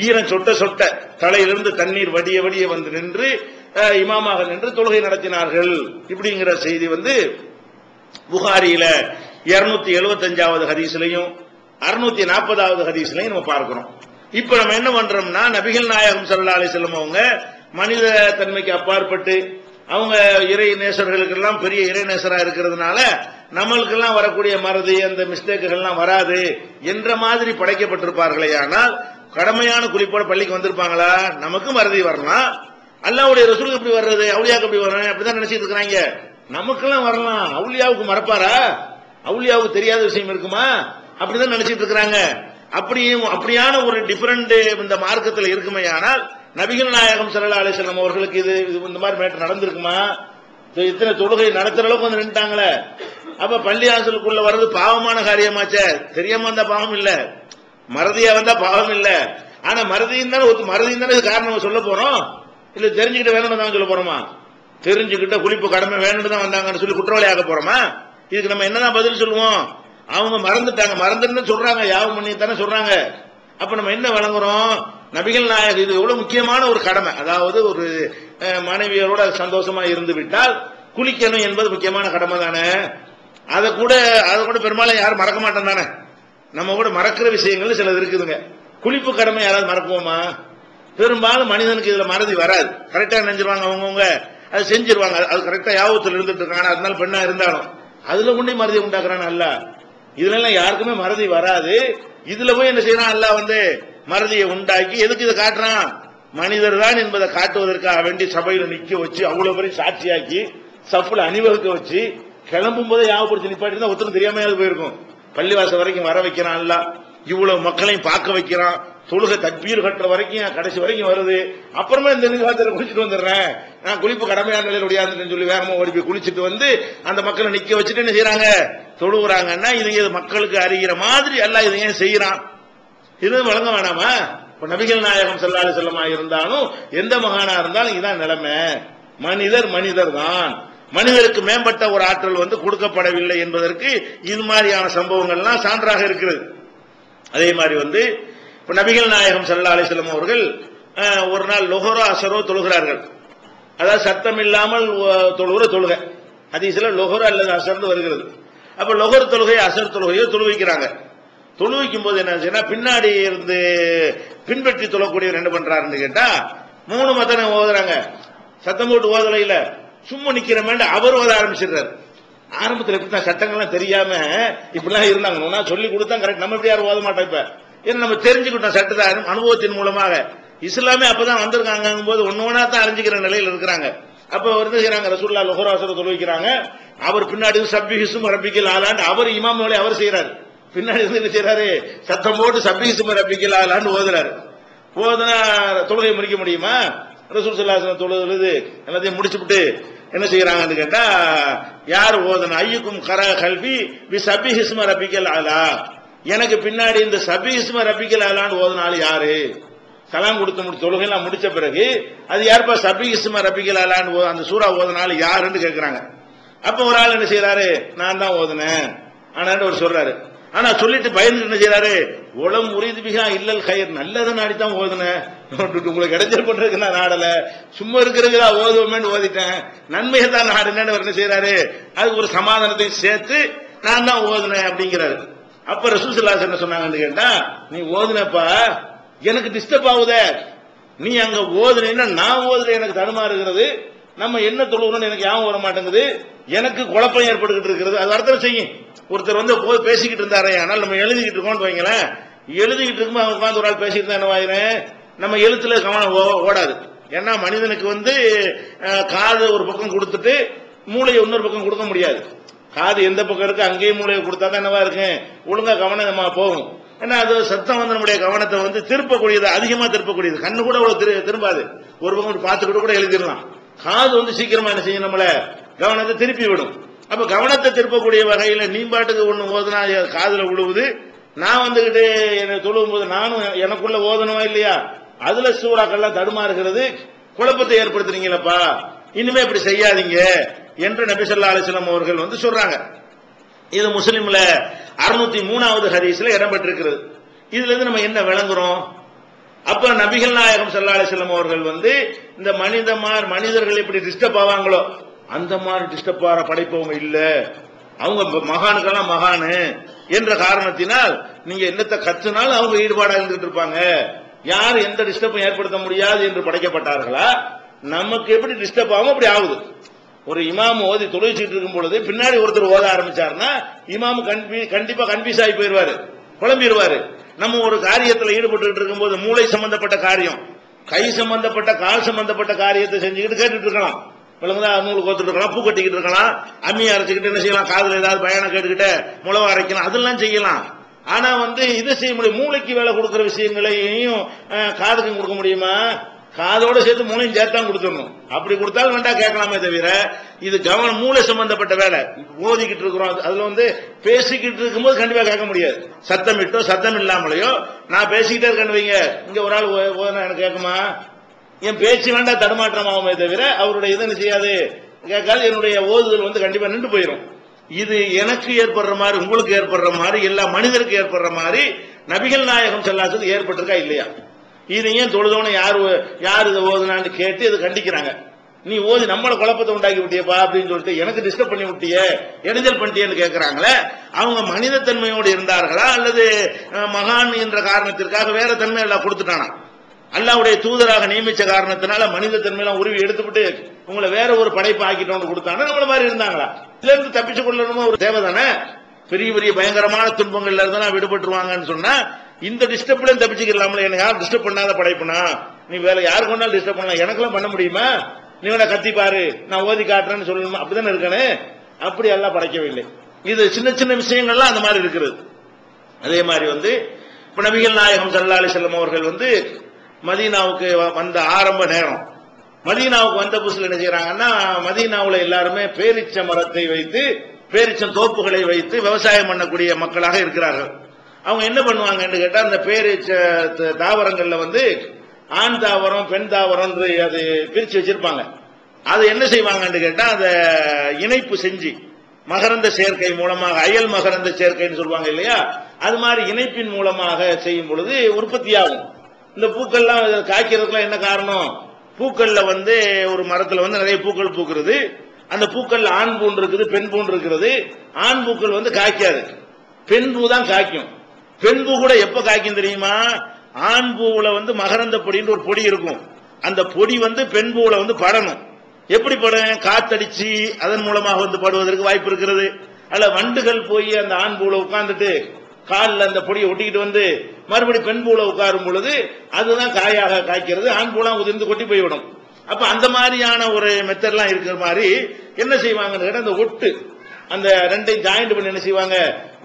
ஈரம் சொட்ட சொட்ட தலையிலிருந்து தண்ணீர் வடிய வடிய நின்று இமாமாக நின்று தொழுகை நடத்தினார்கள். இப்படிங்கிற செய்தி புகாரியில 275வது ஹதீஸ்லயும் 640வது ஹதீஸ்லயும் நம்ம பார்க்கிறோம். இப்ப நம்ம என்ன பண்றோம்னா, நபிகள் நாயகம் ஸல்லல்லாஹு அலைஹி வஸல்லம் அவங்க மனித தன்மைக்கு அப்பாற்பட்டு அவங்க இறை நேசர்களுக்கெல்லாம் பெரிய இறை நேசரா இருக்கிறதுனால நம்மளுக்கெல்லாம் வரக்கூடிய மறதி அந்த மிஸ்டேக்குகள்லாம் வராது என்ற மாதிரி படைக்கப்பட்டிருப்பார்களே. ஆனால் கடமையான குளிப்போட பள்ளிக்கு வந்திருப்பாங்களா? நமக்கு மறதி வரலாம், அல்லாஹ்வுடைய ரசூலுக்கு எப்படி வர்றது, அவுலியாவுக்கு எப்படி வர்றது, அப்படிதான் நினைச்சிட்டு இருக்காங்க. நமக்கெல்லாம் வரலாம், அவுலியாவுக்கு மறப்பாரா? அவுலியாவுக்கு தெரியாத விஷயம் இருக்குமா? அப்படிதான் நினைச்சிட்டு இருக்கிறாங்க. அப்படியான ஒரு டிஃபரெண்ட் இந்த மார்க்கத்தில் இருக்குமே. ஆனால் நபிகள் நாயகம் ஸல்லல்லாஹு அலைஹி வஸல்லம் அவர்களுக்கு இது இந்த மாதிரி மேட்டர் நடந்திருக்குமா? இத்தனை தொழுகை நடத்துற அளவுக்கு நின்றுட்டாங்களே. அப்ப பள்ளிவாசலுக்குள்ள வர்றது பாவமான காரியமாச்சே. தெரியாம வந்தா பாவம் இல்ல, மறதியா வந்தா பாவம் இல்ல. ஆனா மறதியும் தானே காரணம் சொல்ல போறோம், இல்ல தெரிஞ்சுக்கிட்ட வேணும்னு தான் சொல்ல போறோமா? தெரிஞ்சுக்கிட்ட குளிப்பு கடமை வேணும்னு தான் வந்தாங்கன்னு சொல்லி குற்றவாளி ஆக போறோமா? இதுக்கு நம்ம என்னதான் பதில் சொல்லுவோம்? அவங்க மறந்துட்டாங்க, மறந்துன்னு சொல்றாங்க, யாவும் பண்ணி தானே சொல்றாங்க. அப்ப நம்ம என்ன வழங்குறோம்? நபிகள் நாயகம் இது எவ்வளவு முக்கியமான ஒரு கடமை. அதாவது ஒரு மனைவியரோட சந்தோஷமா இருந்து விட்டால் குளிக்கணும் என்பது முக்கியமான கடமை தானே. அதை கூட பெரும்பாலும் யாரும் மறக்க மாட்டோம் தானே. நம்ம கூட மறக்கிற விஷயங்கள் சிலது இருக்குதுங்க. குளிப்பு கடமை யாராவது மறக்குவோமா? பெரும்பாலும் மனிதனுக்கு இதுல மறதி வராது, கரெக்டா நினைஞ்சிருவாங்க, அவங்கவுங்க அதை செஞ்சிருவாங்க, அது கரெக்டா யாபத்தில் இருந்துட்டு இருக்காங்க. அதனால பெண்ணா இருந்தாலும் அதுல கொண்டே மறதி உண்டாக்குறான் அல்ல. இதுல எல்லாம் யாருக்குமே மறதி வராது. இதுல போய் என்ன செய்யறான் அல்ல, மறதியை உண்டாக்கி எதுக்கு இதை காட்டுறான்? மனிதர் தான் என்பதை காட்டுவதற்காக வேண்டி சபையில நிக்க வச்சு அவ்வளவு பேரும் சாட்சியாக்கி சஃப்ல அணிவகுக்க வச்சு கிளம்பும் போதே யாவப்படுத்தி நிப்பாட்டி தான் ஒருத்தரும் தெரியாமையாவது போயிருக்கும். பள்ளிவாசல் வரைக்கும் வர வைக்கிறான் அல்ல, இவ்வளவு மக்களையும் பார்க்க வைக்கிறான், தொழுகை தக்பீர் கட்டுற வரைக்கும் கடைசி வரைக்கும் வருது. அப்புறமா இந்த நிர்வாகத்தில் குளிச்சுட்டு வந்துடுறேன், நான் குளிப்பு கடமையான நிலையில் ஒடியாந்துன்னு சொல்லி வேகமா ஓடி போய் குளிச்சுட்டு வந்து அந்த மக்களை நிக்க வச்சுட்டு என்ன செய்யறாங்க, தொழுகிறாங்கன்னா இது மக்களுக்கு அறிகிற மாதிரி எல்லாம் இதை ஏன் செய்யறான்? இது வழங்க வேணாமா? இப்ப நபிகள் நாயகம் ஸல்லல்லாஹு அலைஹி வஸல்லம் இருந்தாலும் எந்த மகானா இருந்தாலும் இதான் நிலைமை. மனிதர் தான். மனிதருக்கு மேம்பட்ட ஒரு ஆற்றல் கொடுக்கப்படவில்லை என்பதற்கு இது மாதிரியான சம்பவங்கள்லாம் சான்றாக இருக்கிறது. அதே மாதிரி இப்ப நபிகள் நாயகம் ஸல்லல்லாஹு அலைஹி வஸல்லம் அவர்கள் ஒரு நாள் லொஹரோ அஸரோ தொழுகிறார்கள். அதாவது சத்தம் இல்லாமல் தொழுகிற தொழுகை. ஹதீஸ்ல லொஹர் அல்லது அஸர்னு வருகிறது. அப்ப லொஹர் தொழுகை அஸர் தொழுகையோ தொழுவிக்கிறாங்க. தொழுவிக்கும் போது என்ன பின்னாடி இருந்து பின்பற்றி தொழக்கூடியவர் என்ன பண்றாருன்னு கேட்டா 3 மத்தனை ஓதுறாங்க. சத்தம் போட்டு ஓதல இல்ல, சும்மா நிக்கிறமேண்டு அவர் ஓத ஆரம்பிச்சிடுறாரு. ஆரம்பத்தில் எப்படிதான் சட்டங்கள்லாம் தெரியாம இப்படிலாம் இருந்தாங்க, சொல்லி கொடுத்தா கரெக்ட். நம்ம எப்படி யாரும் ஓத மாட்டோம். இப்ப ஏன்னா நம்ம தெரிஞ்சுக்கிட்டோம் சட்டத்தை அனுபவத்தின் மூலமாக. இஸ்லாமே அப்பதான் வந்திருக்காங்க போது ஒன்னொன்னா தான் அறிஞ்சிக்கிற நிலையில் இருக்கிறாங்க. அப்ப செய்யறாங்க ரசூலுல்லாஹ் லொஹர் அஸர் தொழுவிக்கிறாங்க. அவர் பின்னாடி சப்பிஹிஸ்மு ரப்பிக்கல் ஆலான்னு அவர் இமாம் வேலை அவர் செய்யறாரு. பின்னாடி என்ன செய்யறாரு, சத்தம் போட்டு சப்பிஹிஸ்மு ரப்பிக்கல் ஆலான்னு ஓதுறாரு. ஓதுனா தொழுகை முடிக்க முடியுமா? ரசூல் ஸல்லல்லாஹு அலைஹி வஸல்லம் தொழுது எல்லாத்தையும் முடிச்சுட்டு என்ன செய்யறாங்கன்னு கேட்டா, யார் ஓதுனா ஐயுக்கும் கர கல்வி பி சப்பிஹிஸ்மு ரப்பிக்கல் ஆலா, எனக்கு பின்னாடி இந்த சப்பிஹிஸ்மு ரப்பிக்கல் ஆலான்னு ஓதுனாலும் யாரு? சலாம் கொடுத்து தொழுகைலாம் முடிச்ச பிறகு அது யாருப்பா சப்பிஹிஸ்மு ரப்பிக்கல் ஆலான்னு அந்த சூரா ஓதுனாலும் யாருன்னு கேட்கிறாங்க. அப்ப ஒரு ஆள் என்ன செய்யறாரு, நான் தான் ஓதுனேன் ஆனான்னு ஒரு சொல்றாரு. ஆனா சொல்லிட்டு பயந்து என்ன செய்யறாரு, உளம் உரிது மிகா இல்லல் கயிர், நல்லதை நாடித்தான் ஓதுனேன், உங்களுக்கு இடைஞ்சல் பண்றதுக்கு நான் நாடல, சும்மா இருக்கிறதுக்கு ஓதுவோமேன்னு ஓதிட்டேன், நன்மையை தான் நாடுனேன்னு என்ன செய்யறாரு, அதுக்கு ஒரு சமாதானத்தையும் சேர்த்து நான் தான் ஓதுனேன் அப்படிங்கிறாரு. அப்ப ரசூல் ஸல்லல்லாஹு அலைஹி வஸல்லம் என்ன சொன்னாங்கன்னு கேட்டா, நீ ஓதுனப்பா எனக்கு டிஸ்டர்ப் ஆகுத, நீ அங்க ஓதுனீன்னா நான் ஓதுறேன் எனக்கு தடுமாறுகிறது, நம்ம என்ன தொழுகிறோம்னு எனக்கு ஞாபகம் வர மாட்டேங்குது, எனக்கு குழப்பம் ஏற்பட்டுக்கிட்டு இருக்கிறது. அது அர்த்தம் செய்யும். ஒருத்தர் பேசிக்கிட்டு இருந்தாரே, ஆனால் நம்ம எழுதிக்கிட்டு இருக்கோம்னு வைங்களேன், எழுதிக்கிட்டு இருக்கும்போது அவங்க உட்காந்து ஒரு ஆள் பேசிட்டு தான் என்னவாயிரும், நம்ம எழுத்துல கவனம் ஓடாது. ஏன்னா மனிதனுக்கு காது ஒரு பக்கம் கொடுத்துட்டு மூளையை இன்னொரு பக்கம் கொடுக்க முடியாது. காது எந்த பக்கம் இருக்கு அங்கேயே மூளையை கொடுத்தா தான் என்னவா இருக்கு, ஒழுங்கா கவனம் நம்ம போகும். ஏன்னா அது சத்தம் நம்முடைய கவனத்தை திருப்பக்கூடியது, அதிகமா திருப்பக்கூடியது. கண்ணு கூட அவ்வளவு திரும்பாது, ஒரு பக்கம் பார்த்துக்கிட்டு கூட எழுதிடலாம். காது சீக்கிரமா என்ன செய்யும், நம்மள கவனத்தை திருப்பி விடும். அப்ப கவனத்தை திருப்பக்கூடிய வகையில நீம்பாட்டுக்கு ஒண்ணு ஓதுனா காதுல விழுவுது, நான் என்ன தொழுவும் போது நானும் எனக்குள்ள ஓதணுமா இல்லையா, அதுல சூறாக்கள்லாம் தடுமாறுகிறது, குழப்பத்தை ஏற்படுத்துறீங்களப்பா, இனிமே இப்படி செய்யாதீங்க என்று நபி ஸல்லல்லாஹு அலைஹி வஸல்லம் அவர்கள் சொல்றாங்க. இது முஸ்லிம்ல 603வது ஹதீஸ்ல இடம்பெற்றிருக்கிறது. இதுல இருந்து நம்ம என்ன விளங்குறோம்? அப்ப நபிகள் நாயகம் ஸல்லல்லாஹு அலைஹி வஸல்லம் அவர்கள் இந்த மனிதர்கள் எப்படி டிஸ்டர்ப் ஆவாங்களோ அந்த மாதிரி டிஸ்டர்ப் ஆற படைப்பவங்க இல்ல, அவங்க மகானுக்கெல்லாம் மகானு என்ற காரணத்தினால் நீங்க என்னத்தை கத்துனாலும் அவங்க ஈடுபாடாக இருந்துட்டு இருப்பாங்க. யார் எந்த டிஸ்டர்பும் ஏற்படுத்த முடியாது என்று படைக்கப்பட்டார்களா, நமக்கு எப்படி டிஸ்டர்ப் ஆகும் அப்படி ஆகுது. ஒரு இமாம் ஓதி தொழுவிச்சுட்டு இருக்கும் பொழுது பின்னாடி ஒருத்தர் ஓத ஆரம்பிச்சாருன்னா இமாமு கண்டிப்பா கன்ஃபியூஸ் ஆகி போயிருவாரு, குழம்பிடுவாரு. நம்ம ஒரு காரியத்தில் ஈடுபட்டு இருக்கும் போது மூளை சம்பந்தப்பட்ட காரியம், கை சம்பந்தப்பட்ட கால் சம்பந்தப்பட்ட காரியத்தை செஞ்சுக்கிட்டு கேட்டுட்டு இருக்கலாம், நூல் கோத்துட்டு இருக்கலாம், பூ கட்டிக்கிட்டு இருக்கலாம், அம்மி அரைச்சுக்கிட்டு என்ன செய்யலாம், காதுல ஏதாவது பயானம் கேட்டுக்கிட்ட முளவா அரைக்கலாம், அதெல்லாம் செய்யலாம். ஆனா இதை செய்ய முடியும், மூளைக்கு வேலை கொடுக்கிற விஷயங்களையும் காதுக்கும் கொடுக்க முடியுமா? காதோட சேர்த்து மூளையும் சேர்த்தான் கொடுத்துடணும். அப்படி கொடுத்தாலும் வேண்டாம் கேட்கலாமே தவிர, இது கவனம் மூளை சம்பந்தப்பட்ட வேலை. ஓதிக்கிட்டு இருக்கிறோம், அதுல பேசிக்கிட்டு இருக்கும்போது கண்டிப்பா கேட்க முடியாது. சத்தமிட்டோ சத்தம் இல்லாமலையோ நான் பேசிக்கிட்டே இருக்கேன்னு வைங்க, இங்க ஒரு ஆள் ஓதுனா எனக்கு கேட்குமா? என் பேச்சு வேண்டாம் தடுமாற்றமாகுமே தவிர அவருடைய இதை என்ன செய்யாது, கேட்காது. என்னுடைய ஓதுதல் கண்டிப்பா நின்று போயிடும். இது எனக்கு ஏற்படுற மாதிரி, உங்களுக்கு ஏற்படுற மாதிரி, எல்லா மனிதருக்கு ஏற்படுற மாதிரி நபிகள் நாயகம் ஸல்லல்லாஹு ஏற்பட்டிருக்கா இல்லையா? இது ஏன் தொழுதவன யார் இதை ஓதுனான்னு கேட்டு இதை கண்டிக்கிறாங்க. நீ ஓதி நம்மள குழப்பத்தை உண்டாக்கி விட்டியப்பா அப்படின்னு சொல்லிட்டு எனக்கு டிஸ்டர்ப் பண்ணி விட்டிய, இடைஞ்சல் பண்ணிட்டியன்னு கேட்கிறாங்களே, அவங்க மனித தன்மையோடு இருந்தார்களா அல்லது மகான் என்ற காரணத்திற்காக வேற தன்மை எல்லாம் கொடுத்துட்டானா? அல்லாஹ்வுடைய தூதராக நியமிச்ச காரணத்தினால மனித தன்மையெல்லாம் உருவி எடுத்துவிட்டு உங்களை வேற ஒரு படைப்பு ஆக்கிட்டோன்னு கொடுத்தாங்க, நம்மள மாதிரி இருந்தாங்களா? இதுல இருந்து தப்பிச்சு கொள்ளணுமோ ஒரு தேவை தானே. பெரிய பெரிய பயங்கரமான துன்பங்கள்ல இருந்தா விடுபட்டுருவாங்கன்னு சொன்னா இந்த டிஸ்டர்ப்ல தப்பிச்சுக்கலாம்ல. எனக்கு யாரும் டிஸ்டர்ப் பண்ணாத படைப்புனா, நீ வேற யாருக்கு கொண்டாலும் டிஸ்டர்ப் பண்ணலாம், எனக்கெல்லாம் பண்ண முடியுமா? நீ வேணா கத்தி பாரு, நான் ஓதி காட்டுறேன்னு சொல்லணுமா? அப்படித்தானே இருக்கனே. அப்படி எல்லாம் படைக்கவில்லை. இது சின்ன சின்ன விஷயங்கள்லாம் அந்த மாதிரி இருக்கிறது. அதே மாதிரி வந்து இப்ப நபிகள் நாயகம் ஸல்லல்லாஹு அலைஹி வஸல்லம் அவர்கள் வந்து மதீனாவுக்கு வந்த ஆரம்ப நேரம், மதீனாவுக்கு வந்த புதுசுல என்ன செய்யறாங்கன்னா, மதீனாவுல எல்லாருமே பேரிச்ச மரத்தை வைத்து பேரிச்சம் தோப்புகளை வைத்து விவசாயம் பண்ணக்கூடிய மக்களாக இருக்கிறார்கள். அவங்க என்ன பண்ணுவாங்கன்னு கேட்டா, அந்த பேரிச்ச தாவரங்கள்ல வந்து ஆண் தாவரம் பெண் தாவரம் அது பிரிச்சு வச்சிருப்பாங்க. அதை என்ன செய்வாங்கன்னு கேட்டா, அதை இணைப்பு செஞ்சு மகரந்த சேர்க்கை மூலமாக, அயல் மகரந்த சேர்க்கைன்னு சொல்லுவாங்க இல்லையா, அது மாதிரி இணைப்பின் மூலமாக செய்யும் பொழுது உற்பத்தியாகும். இந்த பூக்கள்லாம் காய்க்கிறதுக்குலாம் என்ன காரணம், பூக்கள்ல வந்து ஒரு மரத்துல வந்து நிறைய பூக்கள் பூக்கிறது, அந்த பூக்கள்ல ஆண் பூண்டு இருக்குது பெண் பூண்டு இருக்கிறது. ஆண் பூக்கள் வந்து காய்க்காது, பெண் பூ தான் காய்க்கும். பெண் பூ கூட எப்ப காய்க்கும் தெரியுமா, ஆண் பூவுல வந்து மகரந்த பொடின்னு ஒரு பொடி இருக்கும், அந்த பொடி வந்து பெண் பூவுல வந்து படணும். எப்படி படும், காத்தடிச்சு அதன் மூலமாக வந்து படுவதற்கு வாய்ப்பு இருக்கிறது. அல்ல வண்டுகள் போய் அந்த ஆண் பூல உட்கார்ந்துட்டு காலில் அந்த பொடியை ஒட்டிக்கிட்டு வந்து மறுபடி பெண் பூல உட்காரும் பொழுது அதுதான் காயாக காய்க்கிறது, ஆண் பூலாம் உதிர்ந்து கொட்டி போய்விடும். அப்ப அந்த மாதிரியான ஒரு மெத்தட்லாம் இருக்கிற மாதிரி என்ன செய்வாங்கன்னு கேட்டா, அந்த ஒட்டு அந்த ரெண்டையும் ஜாயிண்ட் பண்ணி என்ன செய்வாங்க,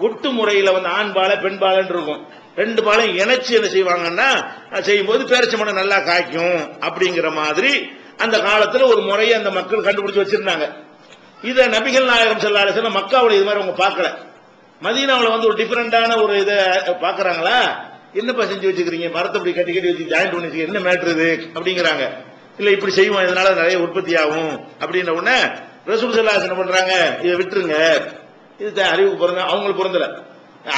ஒட்டு முறையில வந்து ஆண் பாலை பெண் பாலன்னு இருக்கும், ரெண்டு பாலையும் இணைச்சு என்ன செய்வாங்கன்னா செய்யும்போது பேரிச்சம்பழம் நல்லா காய்க்கும் அப்படிங்கிற மாதிரி அந்த காலத்துல ஒரு முறையை அந்த மக்கள் கண்டுபிடிச்சு வச்சிருந்தாங்க. இத நபிகள் நாயகம் ஸல்லல்லாஹு அலைஹி வஸல்லம் மக்காவுல இது மாதிரி அவங்க பார்க்கல. மதீனாவுல வந்து ஒரு டிஃபரெண்டான ஒரு இதை பாக்குறாங்களா, என்னப்பா செஞ்சு வச்சுக்கிறீங்க, மரத்தை இப்படி கட்டி கட்டி வச்சு ஜாயிண்ட் பண்ணி வச்சு என்ன மேட்ரு இது அப்படிங்கிறாங்க. இல்ல இப்படி செய்வோம், இதனால நிறைய உற்பத்தி ஆகும் அப்படின்ற உடனே ரசூல் ஸல்லல்லாஹு அலைஹி வஸல்லம் என்ன பண்றாங்க, இதை விட்டுருங்க, இது அறிவுக்கு பிறந்த அவங்களுக்கு பொருந்தல,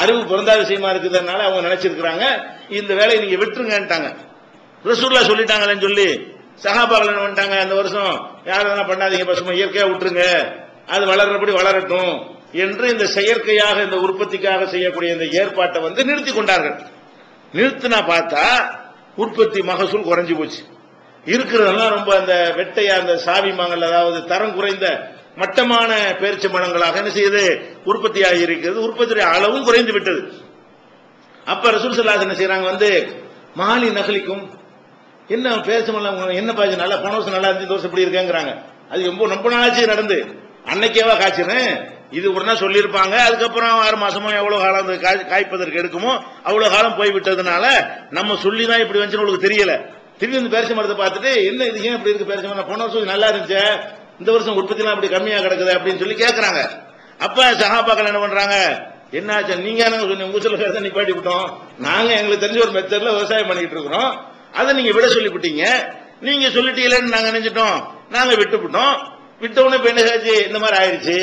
அறிவு பொருந்தாத விஷயமா இருக்குதுனால அவங்க நினைச்சிருக்கிறாங்க, இந்த வேலையை நீங்க விட்டுருங்கன்ட்டாங்க. ரசூலுல்லாஹ் சொல்லிட்டாங்களேன்னு சொல்லி சஹாபாக்கள் என்ன பண்ணிட்டாங்க, அந்த வருஷம் யாரும் அதெல்லாம் பண்ணாதீங்க, பசுமை இயற்கையா விட்டுருங்க, அது வளர்றபடி வளரட்டும் என்று இந்த செயற்கையாக இந்த உற்பத்திக்காக செய்யக்கூடிய இந்த ஏற்பாட்டை வந்து நிறுத்தி கொண்டார்கள். நிறுத்தினா பார்த்தா உற்பத்தி மகசூல் குறைஞ்சு போச்சு. இருக்கிறதெல்லாம் ரொம்ப அந்த வெட்டையா அந்த சாவி மாங்கல், அதாவது தரம் குறைந்த மட்டமான பேரிச்சம்பழங்களாக என்ன செய்யுது, உற்பத்தியாக இருக்கிறது. உற்பத்தியுடைய அளவும் குறைந்து விட்டது. அப்ப ரசூல் ஸல்லல்லாஹு அலைஹி வஸல்லம் என்ன செய்யறாங்க, வந்து மாலி நகலிக்கும், என்ன பேரிச்சம்பழம் என்ன பாய்ச்சி நல்லா போன வருஷம் நல்லா இருந்துச்சு, இந்த வருஷம் இப்படி இருக்கேங்கிறாங்க. அது ரொம்ப நாளாச்சு நடந்து, அன்னைக்கேவா காய்ச்சினேன், இது ஒரு நாள் சொல்லியிருப்பாங்க, அதுக்கப்புறம் 6 மாசமோ எவ்வளவு காலம் காய்ப்பதற்கு எடுக்குமோ அவ்வளவு காலம் போய்விட்டதுனால நம்ம சொல்லி தான் இப்படி வந்துச்சு உங்களுக்கு தெரியல. திரும்பி இந்த பேரிச்ச மரத்தை பார்த்துட்டு என்ன இது ஏன் இப்படி இருக்கு, பேரிச்ச மரம் போன வருஷம் நல்லா இருந்துச்சு, இந்த வருஷம் உற்பத்திலாம் அப்படி கம்மியா கிடக்குது அப்படின்னு சொல்லி கேட்கறாங்க. அப்ப சஹாபாக்கள் என்ன பண்றாங்க, என்னாச்சு நீங்க உங்க சொல்ல நிப்பாட்டி விட்டோம், நாங்க எங்களுக்கு தெரிஞ்ச ஒரு மெத்தட்ல விவசாயம் பண்ணிட்டு இருக்கிறோம், அதை நீங்க விட சொல்லிவிட்டீங்க, நீங்க சொல்லிட்டீங்களேன்னு நாங்க நினைச்சிட்டோம், நாங்க விட்டுவிட்டோம், விட்ட உடனே இப்ப என்ன ஆச்சு, இந்த மாதிரி ஆயிடுச்சு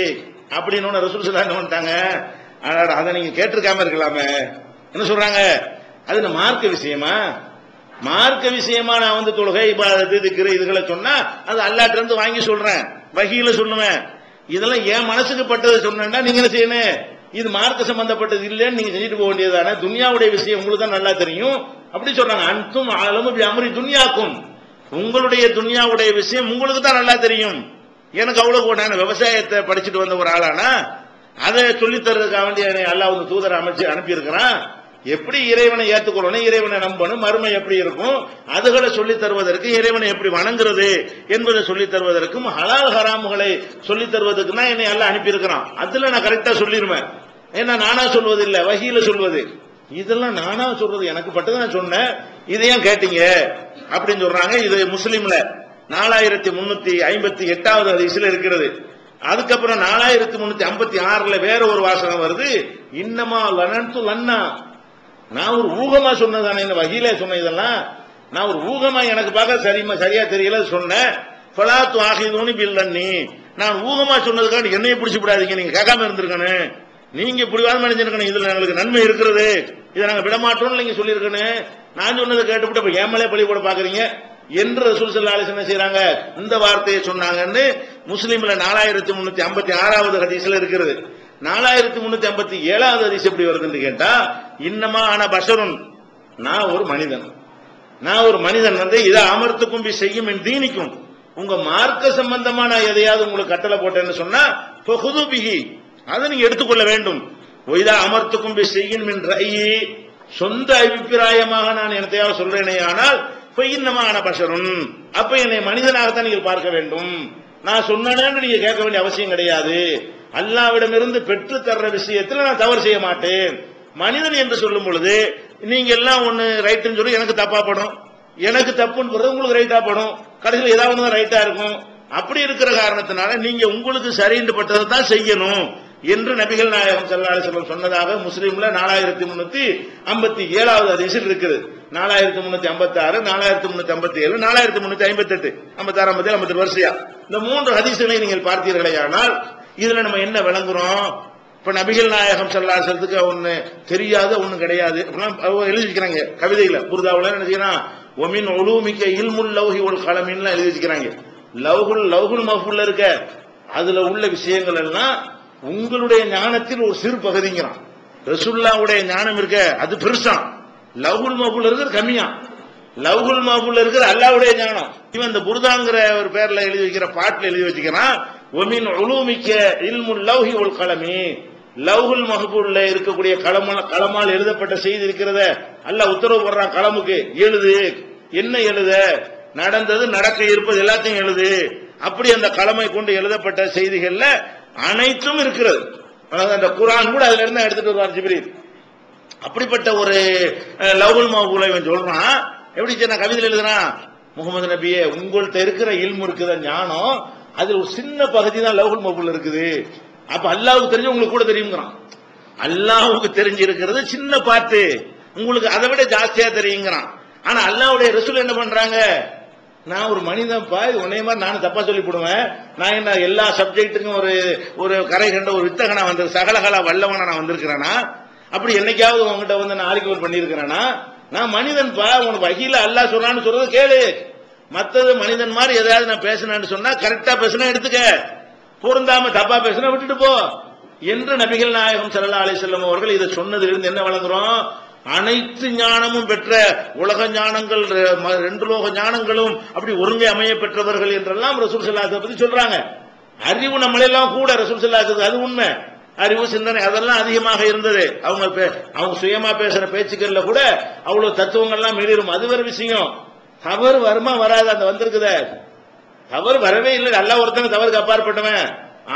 அப்படின்னு ரசூல் ஸல்லல்லாஹு அலைஹி வஸல்லம் என்ன பண்ணிட்டாங்க, அதை நீங்க கேட்டிருக்காம இருக்கலாமே. என்ன சொல்றாங்க, அது மார்க்க விஷயமா, மார்க்க விஷயமா நான் வந்து தொழுகை இபாதத்து திக்ர் இதுகளை சொன்னா அது அல்லாஹ்ட்ட இருந்து வாங்கி சொல்றேன், வஹீல சொல்லுவேன். இதெல்லாம் என் மனசுக்கு பட்டதை சொன்னா நீங்க என்ன செய்யணும், இது மார்க்க சம்பந்தப்பட்டது இல்லைன்னு நீங்க செஞ்சுட்டு போக வேண்டியதானே, துன்யாவுடைய விஷயம் உங்களுக்கு தான் நல்லா தெரியும் அப்படி சொல்றாங்க. அன்தும் ஆலமு பி அம்ரி துன்யாக்கும், உங்களுடைய துன்யாவுடைய விஷயம் உங்களுக்கு தான் நல்லா தெரியும். எனக்கு அவ்வளவு நான் விவசாயத்தை படிச்சுட்டு வந்த ஒரு ஆளானா அதை சொல்லித் தர்றதுக்காக வேண்டிய அல்லாஹ் வந்து தூதரை அமைச்சு அனுப்பி இருக்கிறான். எப்படி இறைவனை ஏற்றுக்கொள்ளணும், இறைவனை நம்பணும், மறுமை எப்படி இருக்கும் அதுகளை சொல்லித் தருவதற்கு, இறைவனை எப்படி வணங்குறது என்பதை சொல்லித் தருவதற்கும், ஹலால் ஹராமுகளை சொல்லித் தருவதற்கு தான் என்னை அல்லாஹ் அனுப்பி இருக்கிறான். அதுல நான் கரெக்டா சொல்லிருவேன். ஏன்னா நானா சொல்வது இல்ல, வஹீல சொல்வது. இதெல்லாம் நானா சொல்றது, எனக்கு பட்டதை நான் சொன்னேன், இதையும் கேட்டீங்க அப்படின்னு சொல்றாங்க. இது முஸ்லிம்ல 4358வது ஹதீஸ்ல இருக்கிறது. அதுக்கப்புறம் 4356ல வேற ஒரு வாசகம் வருது, இன்னமா லனன்து லன்னா, நான் ஒரு ஊகமா சொன்னதானே, இந்த வஹீல சொன்ன இதெல்லாம் நான் ஒரு ஊகமா எனக்கு பார்க்க சரியா தெரியல சொன்னேன். ஃபலாத்து ஆஹிதுனி பில்லன்னி, நான் ஊகமா சொன்னதுக்காக என்னைய பிடிச்சு விடாதீங்க, நீங்க கேட்காம இருந்திருக்கணும், நீங்க இப்படி வாதம் நினைச்சிருக்கணும், இதுல எங்களுக்கு நன்மை இருக்கிறது, இதை நாங்க விடமாட்டோம்னு நீங்க சொல்லியிருக்கணும், நான் சொன்னதை கேட்டுவிட்டு இப்ப ஏமலே பழி கூட பாக்குறீங்க என்று ரசூல் ஸல்லல்லாஹு அலைஹி வஸல்லம் செய்றாங்க. இந்த வார்த்தையை சொன்னாங்கன்னு முஸ்லிம்ல 4356வது ஹதீஸ்ல இருக்கிறது. 4357வது ஹதீஸ் எப்படி வருதுன்னு கேட்டா, இன்னமா ஆன பஷருன், நான் ஒரு மனிதன், நான் ஒரு மனிதன் வந்து இதை அமர்த்துக்கும் பி செய்யும் என் தீனிக்கும், உங்க மார்க்க சம்பந்தமா நான் எதையாவது உங்களுக்கு கட்டளை போட்டேன்னு சொன்னா ஃபஹுது பிஹி, அதை நீங்க எடுத்துக்கொள்ள வேண்டும். ஒய்தா அமர்த்துக்கும் பி செய்யும் என் ரயி, சொந்த அபிப்பிராயமாக நான் என்னத்தையாவது சொல்றேனே ஆனால் இன்னமான பஷருன், அப்ப என்னை மனிதனாகத்தான் நீங்கள் பார்க்க வேண்டும், நான் சொன்னேன்னு நீங்க கேட்க வேண்டிய அவசியம் கிடையாது அல்லாஹ்விடமிருந்து பெற்று தர்ற விஷயத்தில் நான் தவறு செய்ய மாட்டேன். மனிதன் என்று சொல்லும் பொழுது நீங்க எல்லாம் ஒன்னு ரைட்டுன்னு சொல்லி எனக்கு தப்பா படும், எனக்கு தப்புன்னு சொல்றது உங்களுக்கு ரைட்டா படும், கடைசியில் ஏதாவது ஒன்று ரைட்டா இருக்கும். அப்படி இருக்கிற காரணத்தினால நீங்க உங்களுக்கு சரின்னு பட்டதை தான் செய்யணும் என்று நபிகள் நாயகம் ஸல்லல்லாஹு அலைஹி வஸல்லம் சொன்னதாக முஸ்லிம்ல 4357வது ஹதீஸில் இருக்குது. 4356, 4357, 4358, 56, 57 வரிசையா இந்த 3 ஹதீஸ்களை நீங்கள் பார்த்தீர்களேயானால் இதுல நம்ம என்ன விளங்குறோம்? இப்ப நபிகள் நாயகம் ஸல்லல்லாஹு அலைஹி வஸல்லத்துக்கு ஒண்ணு தெரியாத ஒண்ணு கிடையாது எழுதி வச்சுக்கிறாங்க கவிதையில. புர்தாவுல என்ன செய்யறான், ஒமின் உலூமிக்க இல்முல் லௌஹி வல் கலமின்லாம் எழுதி வச்சுக்கிறாங்க. லௌஹுல் மஹ்ஃபூல்ல இருக்க அதுல உள்ள விஷயங்கள் எல்லாம் உங்களுடைய ஞானத்தில் ஒரு சிறு பகுதிங்கிறான். ரசூலுல்லாஹ்வுடைய ஞானம் இருக்க அது பெருசா, லவ்ஹுல் மஹ்ஃபூல் இருக்கிறது கம்மியா. லவ்ஹுல் மஹ்ஃபூல் இருக்கிற அல்லாஹ்வுடைய ஞானம். இவன் இந்த புர்தாங்கிற ஒரு பேர்ல எழுதி வைக்கிற பாட்டுல எழுதி வச்சுக்கிறான், ஒமின் உலூமிக்க இல்முல் லௌஹி வல் கலமி. லவ்ஹுல் மஹ்ஃபூல்ல இருக்கக்கூடிய கலமால் எழுதப்பட்ட செய்தி இருக்கிறத அல்லாஹ் உத்தரவு போடுறான் கலமுக்கு, எழுது, என்ன எழுத, நடந்தது நடக்க இருப்பது எல்லாத்தையும் எழுது. அப்படி அந்த கலமை கொண்டு எழுதப்பட்ட செய்திகள்ல அனைத்தும் இருக்கிறது. அந்த குர்ஆன் கூட அதுல இருந்து எடுத்துட்டு வருவார் ஜிப்ரீல். அப்படிப்பட்ட ஒரு லவ்ஹுல் மஹ்ஃபூலை இவன் சொல்றான். எப்படி நான் கவிதையில் எழுதுறான், முகமது நபியே உங்கள்கிட்ட இருக்கிற இல்மு இருக்குத ஞானம் அதுல ஒரு சின்ன பகுதி தான் லவ்ஹுல் மஹ்ஃபூல் இருக்குது. அப்ப அல்லாஹ்வுக்கு தெரிஞ்சு உங்களுக்கு கூட தெரியுங்கிறான். அல்லாஹ்வுக்கு தெரிஞ்சிருக்கிறது சின்ன பாட்டு, உங்களுக்கு அதை விட ஜாஸ்தியா தெரியுங்கிறான். ஆனா அல்லாஹ்வுடைய ரசூல் என்ன பண்றாங்க, நான் ஒரு மனிதன் பா, உன்னைய மாதிரி நானும் தப்பா சொல்லி போடுவேன், நான் என்ன எல்லா சப்ஜெக்டுக்கும் ஒரு கரை கண்ட ஒரு வித்தகனா வந்து சகலகலா வல்லவனா நான் வந்திருக்கிறேனா, அப்படி என்னைக்காவது உங்ககிட்ட வந்து நான் ஆர்கியூமெண்ட் பண்ணியிருக்கிறேனா, நான் மனிதன் பா, உனக்கு வகையில அல்லாஹ் சொல்றான்னு சொல்றது கேளு, மத்தது மனிதன் மாதிரி எதாவது நான் பேசினேன்னு சொன்னா கரெக்டா பேசினா எடுத்துக்க, பொருந்தாம தப்பா பேசினா விட்டுட்டு போ என்று நபிகள் நாயகம் ஸல்லல்லாஹு அலைஹி வஸல்லம் அவர்கள் இதை சொன்னதிலிருந்து என்ன வழங்குறோம், அனைத்து ஞானமும் பெற்ற உலக ஞானங்கள் 2 லோக ஞானங்களும் அப்படி ஒருங்கே அமைய பெற்றவர்கள் என்றெல்லாம் ரசூல் ஸல்லல்லாஹு அலைஹி வஸல்லம் பத்தி சொல்றாங்க. அறிவு நம்மளெல்லாம் கூட ரசூல் ஸல்லல்லாஹு அலைஹி வஸல்லம் அது உண்மை, அறிவு சிந்தனை அதெல்லாம் அதிகமாக இருந்தது. அவங்க சுயமா பேசுற பேச்சுக்கள்ல கூட அவ்வளவு தத்துவங்கள்லாம் மீறிடும். அது வேற விஷயம். தவறு வருமா வராது, அந்த வந்திருக்குத தவறு வரவே இல்லை. அல்லாஹ் ஒருத்தங்க தவறுக்கு அப்பாற்பட்டவன்.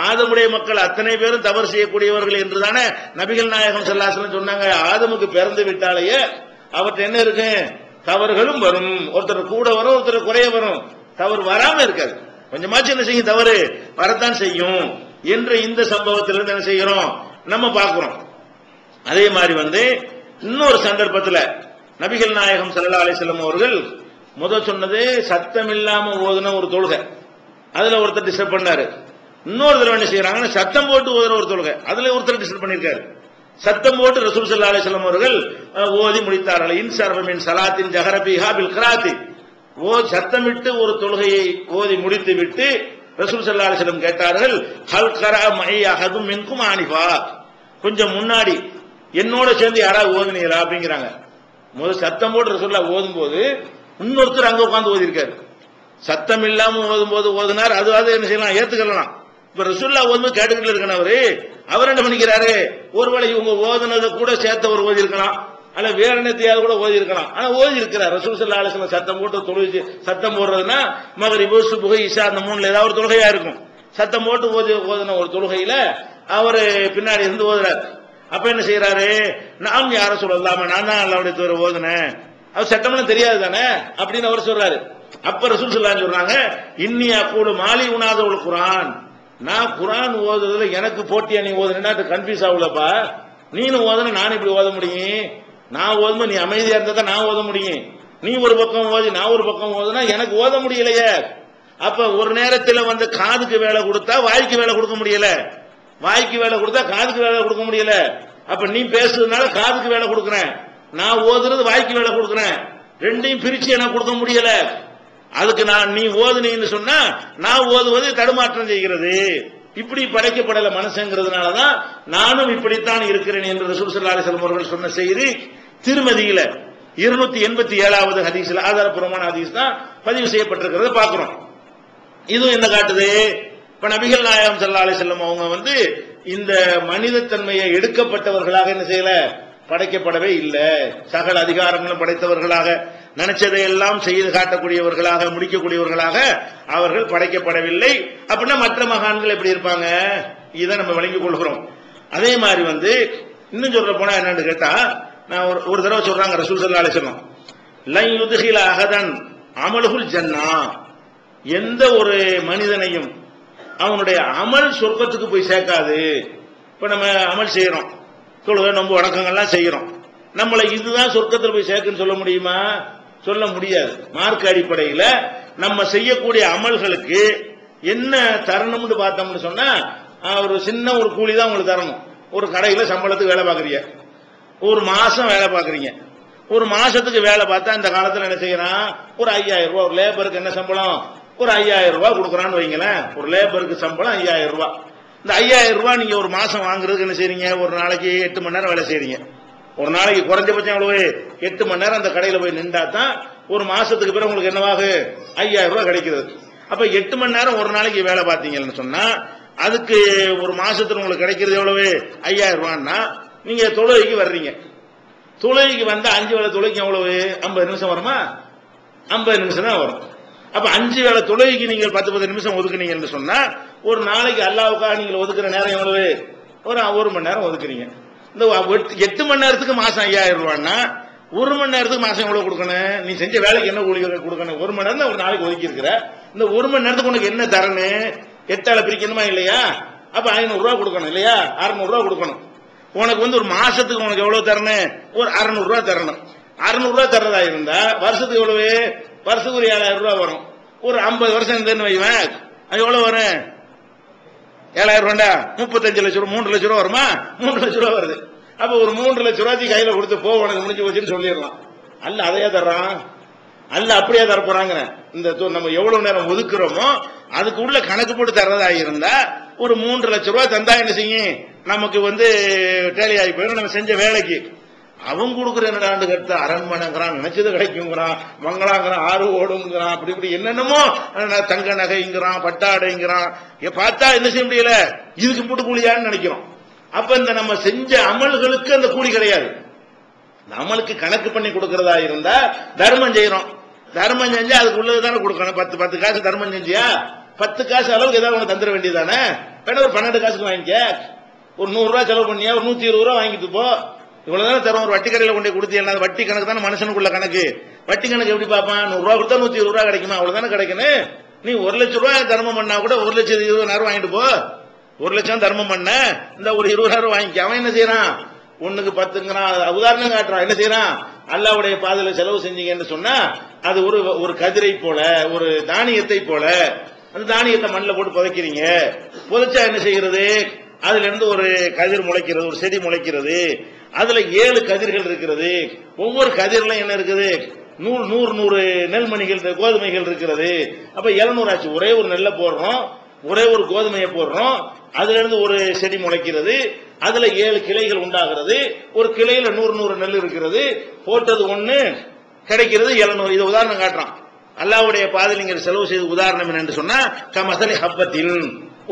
ஆதமுடைய மக்கள் அத்தனை பேரும் தவறு செய்யக்கூடியவர்கள் என்றுதானே நபிகள் நாயகம் ஸல்லல்லாஹு அலைஹி வஸல்லம் சொன்னாங்க. ஆதமுக்கு பிறந்து விட்டாலேயே அவற்றை என்ன இருக்கு, தவறுகளும் வரும். ஒருத்தர் கூட வரும், ஒருத்தர் குறைய வரும். தவறு வராம இருக்காது, கொஞ்சமாச்சும் என்ன செய்யும், தவறு வரத்தான் செய்யும் என்று இந்த சம்பவத்திலிருந்து என்ன செய்கிறோம் நம்ம பார்க்கிறோம். அதே மாதிரி இன்னொரு சந்தர்ப்பத்தில் நபிகள் நாயகம் ஸல்லல்லாஹு அலைஹி வஸல்லம் அவர்கள் முதல் சொன்னது சத்தம் இல்லாம ஓதுன ஒரு தொழுகை, அதுல ஒருத்தர் டிஸ்டர்ப் பண்ணாரு. இன்னொரு தடவை என்ன செய்யறாங்கன்னா சத்தம் போட்டு ஓதுற ஒரு தொழுகை, அதுல ஒருத்தர் டிஸ்டர்ப் பண்ணிருக்காரு. சத்தம் போட்டு ரசூல் ஸல்லல்லாஹு அலைஹி வஸல்லம் அவர்கள் ஓதி முடித்தார்கள். இன்சர்வ மின் ஸலாத்தின் ஜஹர பிஹா பில் கிராத்தி, சத்தமிட்டு ஒரு தொழுகையை ஓதி முடித்து விட்டு ரசூல் ஸல்லல்லாஹு அலைஹி வஸல்லம் கேட்டார்கள், ஹல் கரா மை அஹதும் மின்கும் ஆனிஃபா, கொஞ்சம் முன்னாடி என்னோட சேர்ந்து யாராவது ஓதுனீங்களா அப்படிங்கிறாங்க. முதல் சத்தம் போட்டு ரசூலுல்லாஹ் ஓதும் போது இன்னொருத்தர் அங்க உட்கார்ந்து ஓதி இருக்காரு. சத்தம் இல்லாம ஓதும் போது ஓதுனார், அது என்ன செய்யலாம், ஏத்துக்கலாம். இப்ப ரசூலுல்லாஹ் ஓதும் கேட்டுக்கிட்டு இருக்கனவரு அவர் என்ன பண்ணிக்கிறாரு, ஒருவேளை இவங்க ஓதுனதை கூட சேர்த்த ஒரு ஓதி இருக்கலாம், அல்ல வேற என்னத்தையாவது கூட ஓதி இருக்கலாம். ஆனா ஓதி இருக்கிறார். ரசூல் ஸல்லல்லாஹு அலைஹி வஸல்லம் சத்தம் போட்டு தொழுகை, சத்தம் போடுறதுன்னா மக்ரிப் சுபஹ் இஷா அந்த 3ல ஏதாவது ஒரு தொழுகையா இருக்கும். சத்தம் போட்டு ஓதுன ஒரு தொழுகையில அவர் பின்னாடி இருந்து ஓதுறாரு. அப்ப என்ன செய்யறாரு, நாம் யார சொல்லலாமா, நான் தான் அல்லாஹ்வுடைய தூதரை ஓதுனேன், அவர் சட்டம்னு தெரியாது தானே அப்படின்னு அவர் சொல்றாரு. அப்ப ரசூல் ஸல்லல்லாஹு அலைஹி வஸல்லம் சொல்றாங்க, இன்னி அக்கூலு மாலி உனாதுல் குர்ஆன், நான் குர்ஆன் ஓதுறதுல எனக்கு போட்டியா நீ ஓதுனா கன்ஃபியூஸ் ஆகுலப்பா, நீனும் ஓதுன நான் இப்படி ஓத முடியும், நான் ஓதும் நீ அமைதியா இருந்தா தான் நான் ஓத முடியும், நீ ஒரு பக்கம் ஓதி நான் ஒரு பக்கம் ஓதுனா எனக்கு ஓத முடியலையே. அப்ப ஒரு நேரத்தில் காதுக்கு வேலை கொடுத்தா வாய்க்கு வேலை கொடுக்க முடியல, வாய்க்கு வேலை கொடுத்தா காதுக்கு வேலை கொடுக்க முடியல. அப்ப நீ பேசுறதுனால காதுக்கு வேலை கொடுக்குறேன், நான் ஓதுறது வாய்க்கு வேலை கொடுக்குறேன், ரெண்டையும் பிரிச்சு எனக்கு கொடுக்க முடியல. அதுக்கு நீ ஓதுனீன்னு சொன்னா நான் ஓதுவது தடுமாற்றம் செய்கிறது. இப்படி படைக்கப்படல மனுஷங்கிறதுனாலதான் நானும் இப்படித்தான் இருக்கிறேன் என்று ரசூல் ஸல்லல்லாஹு அலைஹி வஸல்லம் அவர்கள் சொன்ன செய்தி திருமதியில 287வது ஹதீஸ்ல ஆதாரபூர்வமான ஹதீஸ் தான் பதிவு செய்யப்பட்டிருக்கிறத பார்க்கிறோம். இதுவும் என்ன காட்டுது, இப்ப நபிகள் நாயகம் ஸல்லல்லாஹு அலைஹி வஸல்லம் அவங்க இந்த மனிதத்தன்மையை எடுக்கப்பட்டவர்களாக என்ன செய்யல, படைக்கப்படவே இல்லை. சகல அதிகாரங்களும் படைத்தவர்களாக, நினைச்சதையெல்லாம் செய்து காட்டக்கூடியவர்களாக, முடிக்கக்கூடியவர்களாக அவர்கள் படைக்கப்படவில்லை. அப்படின்னா மற்ற மகான்கள் எப்படி இருப்பாங்க, இதை நம்ம விளங்கிக் கொள்கிறோம். அதே மாதிரி வந்து இன்னும் சொல்ல போனா என்னன்னு கேட்டா, நான் ஒரு தடவை சொல்றாங்க ரசூல் ஸல்லல்லாஹு அலைஹி வஸல்லம், லன் யுத்கில அஹதன் அமலுல் ஜன்னா, எந்த ஒரு மனிதனையும் அவனுடைய அமல் சொர்க்கத்துக்கு போய் சேர்க்காது. இப்ப நம்ம அமல் செய்யறோம், தொழுகை நோன்பு வணக்கங்கள்லாம் செய்யறோம், நம்மளை இதுதான் சொர்க்கத்தில் போய் சேர்க்குன்னு சொல்ல முடியுமா? சொல்ல முடியாது. மார்க்க அடிப்படையில் நம்ம செய்யக்கூடிய அமல்களுக்கு என்ன தரணும்னு பார்த்தோம்னு சொன்னா, ஒரு சின்ன ஒரு கூலி தான் உங்களுக்கு தரணும். ஒரு கடையில் சம்பளத்துக்கு வேலை பார்க்குறீங்க, ஒரு மாசம் வேலை பார்க்குறீங்க. ஒரு மாசத்துக்கு வேலை பார்த்தா இந்த காலத்தில் என்ன செய்யறான், ஒரு 5000 ரூபாய். ஒரு லேபருக்கு என்ன சம்பளம்? ஒரு 5000 ரூபாய் கொடுக்குறான்னு வைங்களேன். ஒரு லேபருக்கு சம்பளம் 5000 ரூபாய். இந்த 5000 ரூபாய் நீங்க ஒரு மாசம் வாங்குறதுக்கு என்ன செய்றீங்க? ஒரு நாளைக்கு 8 மணி நேரம் வேலை செய்றீங்க. ஒரு நாளைக்கு குறைஞ்சபட்சம் எவ்வளவு? 8 மணி நேரம் அந்த கடையில் போய் நின்றா தான் ஒரு மாசத்துக்கு பிறகு உங்களுக்கு என்னவாகு? 5000 ரூபாய் கிடைக்கிறது. அப்ப 8 மணி நேரம் ஒரு நாளைக்கு வேலை பார்த்தீங்கன்னு சொன்னா அதுக்கு ஒரு மாசத்துக்கு உங்களுக்கு கிடைக்கிறது எவ்வளவு? 5000 ரூபான்னா நீங்க தொழுகைக்கு வர்றீங்க. தொழுகைக்கு வந்தா 5 வேளை தொழுகைக்கு எவ்வளவு? 50 நிமிஷம் வருமா? 50 நிமிஷம் தான் வரும். அப்ப 5 வேளை தொழுகைக்கு நீங்கள் 10 நிமிஷம் ஒதுக்குனீங்கன்னு சொன்னா ஒரு நாளைக்கு அல்லாஹ்வுக்காக நீங்கள் ஒதுக்குற நேரம் எவ்வளவு? ஒரு 1 மணி நேரம் ஒதுக்குறீங்க. இந்த 8 மணி நேரத்துக்கு மாசம் 5000 ரூபான்னா 1 மணி நேரத்துக்கு மாசம் எவ்வளவு கொடுக்கணும்? நீ செஞ்ச வேலைக்கு என்ன கூலி கொடுக்கணும்? 1 மணி நேரம் தான் ஒரு நாளைக்கு ஒதுக்கி இருக்கிற. இந்த 1 மணி நேரத்துக்கு உனக்கு என்ன தரணும்? 8ஆல பிரிக்கணுமா இல்லையா? அப்ப 500 ரூபாய் கொடுக்கணும் இல்லையா? 600 ரூபாய் கொடுக்கணும். உனக்கு வந்து ஒரு மாசத்துக்கு உனக்கு எவ்வளவு தரணும்? ஒரு 600 ரூபாய் தரணும். 600 ரூபாய் தர்றதா இருந்தா வருஷத்துக்கு எவ்வளவு? வருஷத்துக்கு ஒரு 7000 ரூபாய் வரும். ஒரு 50 வருஷம் இருந்தேன்னு வைவேன், அது எவ்வளவு வரும்? 7000 ரூபாண்டா 35 லட்சம் ரூபாய், 3 லட்சம் ரூபாய் வருமா? 3 லட்சம் ரூபாய் வருது. அப்ப ஒரு 3 லட்சம் ரூபாய்க்கு கையில கொடுத்து போ, உனக்கு முடிஞ்சு போச்சுன்னு சொல்லிடலாம். அல்ல அதையா தர்றான்? அல்ல அப்படியே தரப்போறாங்க. இந்த நம்ம எவ்வளவு நேரம் ஒதுக்குறோமோ அதுக்கு உள்ள கணக்கு போட்டு தர்றதா இருந்தா ஒரு 3 லட்சம் ரூபாய் தந்தா என்ன செய்யும்? நமக்கு வந்து டேலி ஆகி போயிடும் நம்ம செஞ்ச வேலைக்கு. அவன் கொடுக்குற என்னடாண்டு கேட்டா அரண்மனைங்கிறான், நினைச்சது கிடைக்குங்கிறான், மங்களாங்கிறான், ஆறு ஓடுங்கிறான், அப்படி இப்படி என்னென்னமோ தங்க நகைங்கிறான், பட்டாடைங்கிறான். பார்த்தா என்ன செய்ய முடியல, இதுக்கு போட்டு கூலியான்னு நினைக்கிறோம். அப்ப இந்த நம்ம செஞ்ச அமல்களுக்கு அந்த கூலி கிடையாது. அமலுக்கு கணக்கு பண்ணி கொடுக்கறதா இருந்தா தர்மம் செய்யறோம். தர்மம் செஞ்சா அதுக்கு உள்ளதுதானே கொடுக்கணும். 10 காசு தர்மம் செஞ்சியா 10 காசு அளவுக்கு ஏதாவது ஒன்று தந்துட வேண்டியதானே. வேணா ஒரு 12 காசுக்கு வாங்கிக்க. ஒரு 100 ரூபாய் செலவு பண்ணியா ஒரு 120 ரூபாய் வாங்கிட்டு போ. இவ்வளவுதானே தரும். ஒரு வட்டி கடையில் கொண்டு கொடுத்தீங்கன்னா வட்டி கணக்கு தானே மனுஷனுக்குள்ள கணக்கு. வட்டி கணக்கு எப்படி பார்ப்பான்? 100 ரூபாய் கொடுத்தா 120 ரூபாய் கிடைக்குமா? அவ்வளவுதானே கிடைக்கணும். நீ 1 லட்சம் ரூபாய் தர்மம் பண்ணா கூட 1,20,000 வாங்கிட்டு போ. 1 லட்சம் தர்மம் பண்ண இந்த ஒரு 20,000 வாங்கிக்க. அவன் என்ன செய்யறான்? 1க்கு 10ங்கிறான். உதாரணம் காட்டுறான். என்ன செய்யறான்? அல்லாஹ்வுடைய பாதையில செலவு செஞ்சீங்கன்னு சொன்னா அது ஒரு கதிரை போல, ஒரு தானியத்தை போல. அந்த தானியத்தை மண்ணில் போட்டு புதைக்கிறீங்க. புதைச்சா என்ன செய்கிறது? அதுல இருந்து ஒரு கதிர் முளைக்கிறது, ஒரு செடி முளைக்கிறது. அதுல 7 கதிர்கள் இருக்கிறது. ஒவ்வொரு கதிரிலும் என்ன இருக்குது? 100 நெல்மணிகள், கோதுமைகள் இருக்கிறது. அப்ப 700 ஆச்சு. ஒரே ஒரு நெல்லை போடுறோம், ஒரே ஒரு கோதுமையை போடுறோம், அதுல இருந்து ஒரு செடி முளைக்கிறது. அதுல 7 கிளைகள் உண்டாகிறது. ஒரு கிளையில 100 நெல் இருக்கிறது. போட்டது 1 கிடைக்கிறது 700. இது உதாரணம் காட்டுறான். அல்லாஹ்வுடைய பாதையில் நீங்க செலவு செய்த உதாரணம் என்னன்னு சொன்னா கமசலி ஹப்பத்தின்,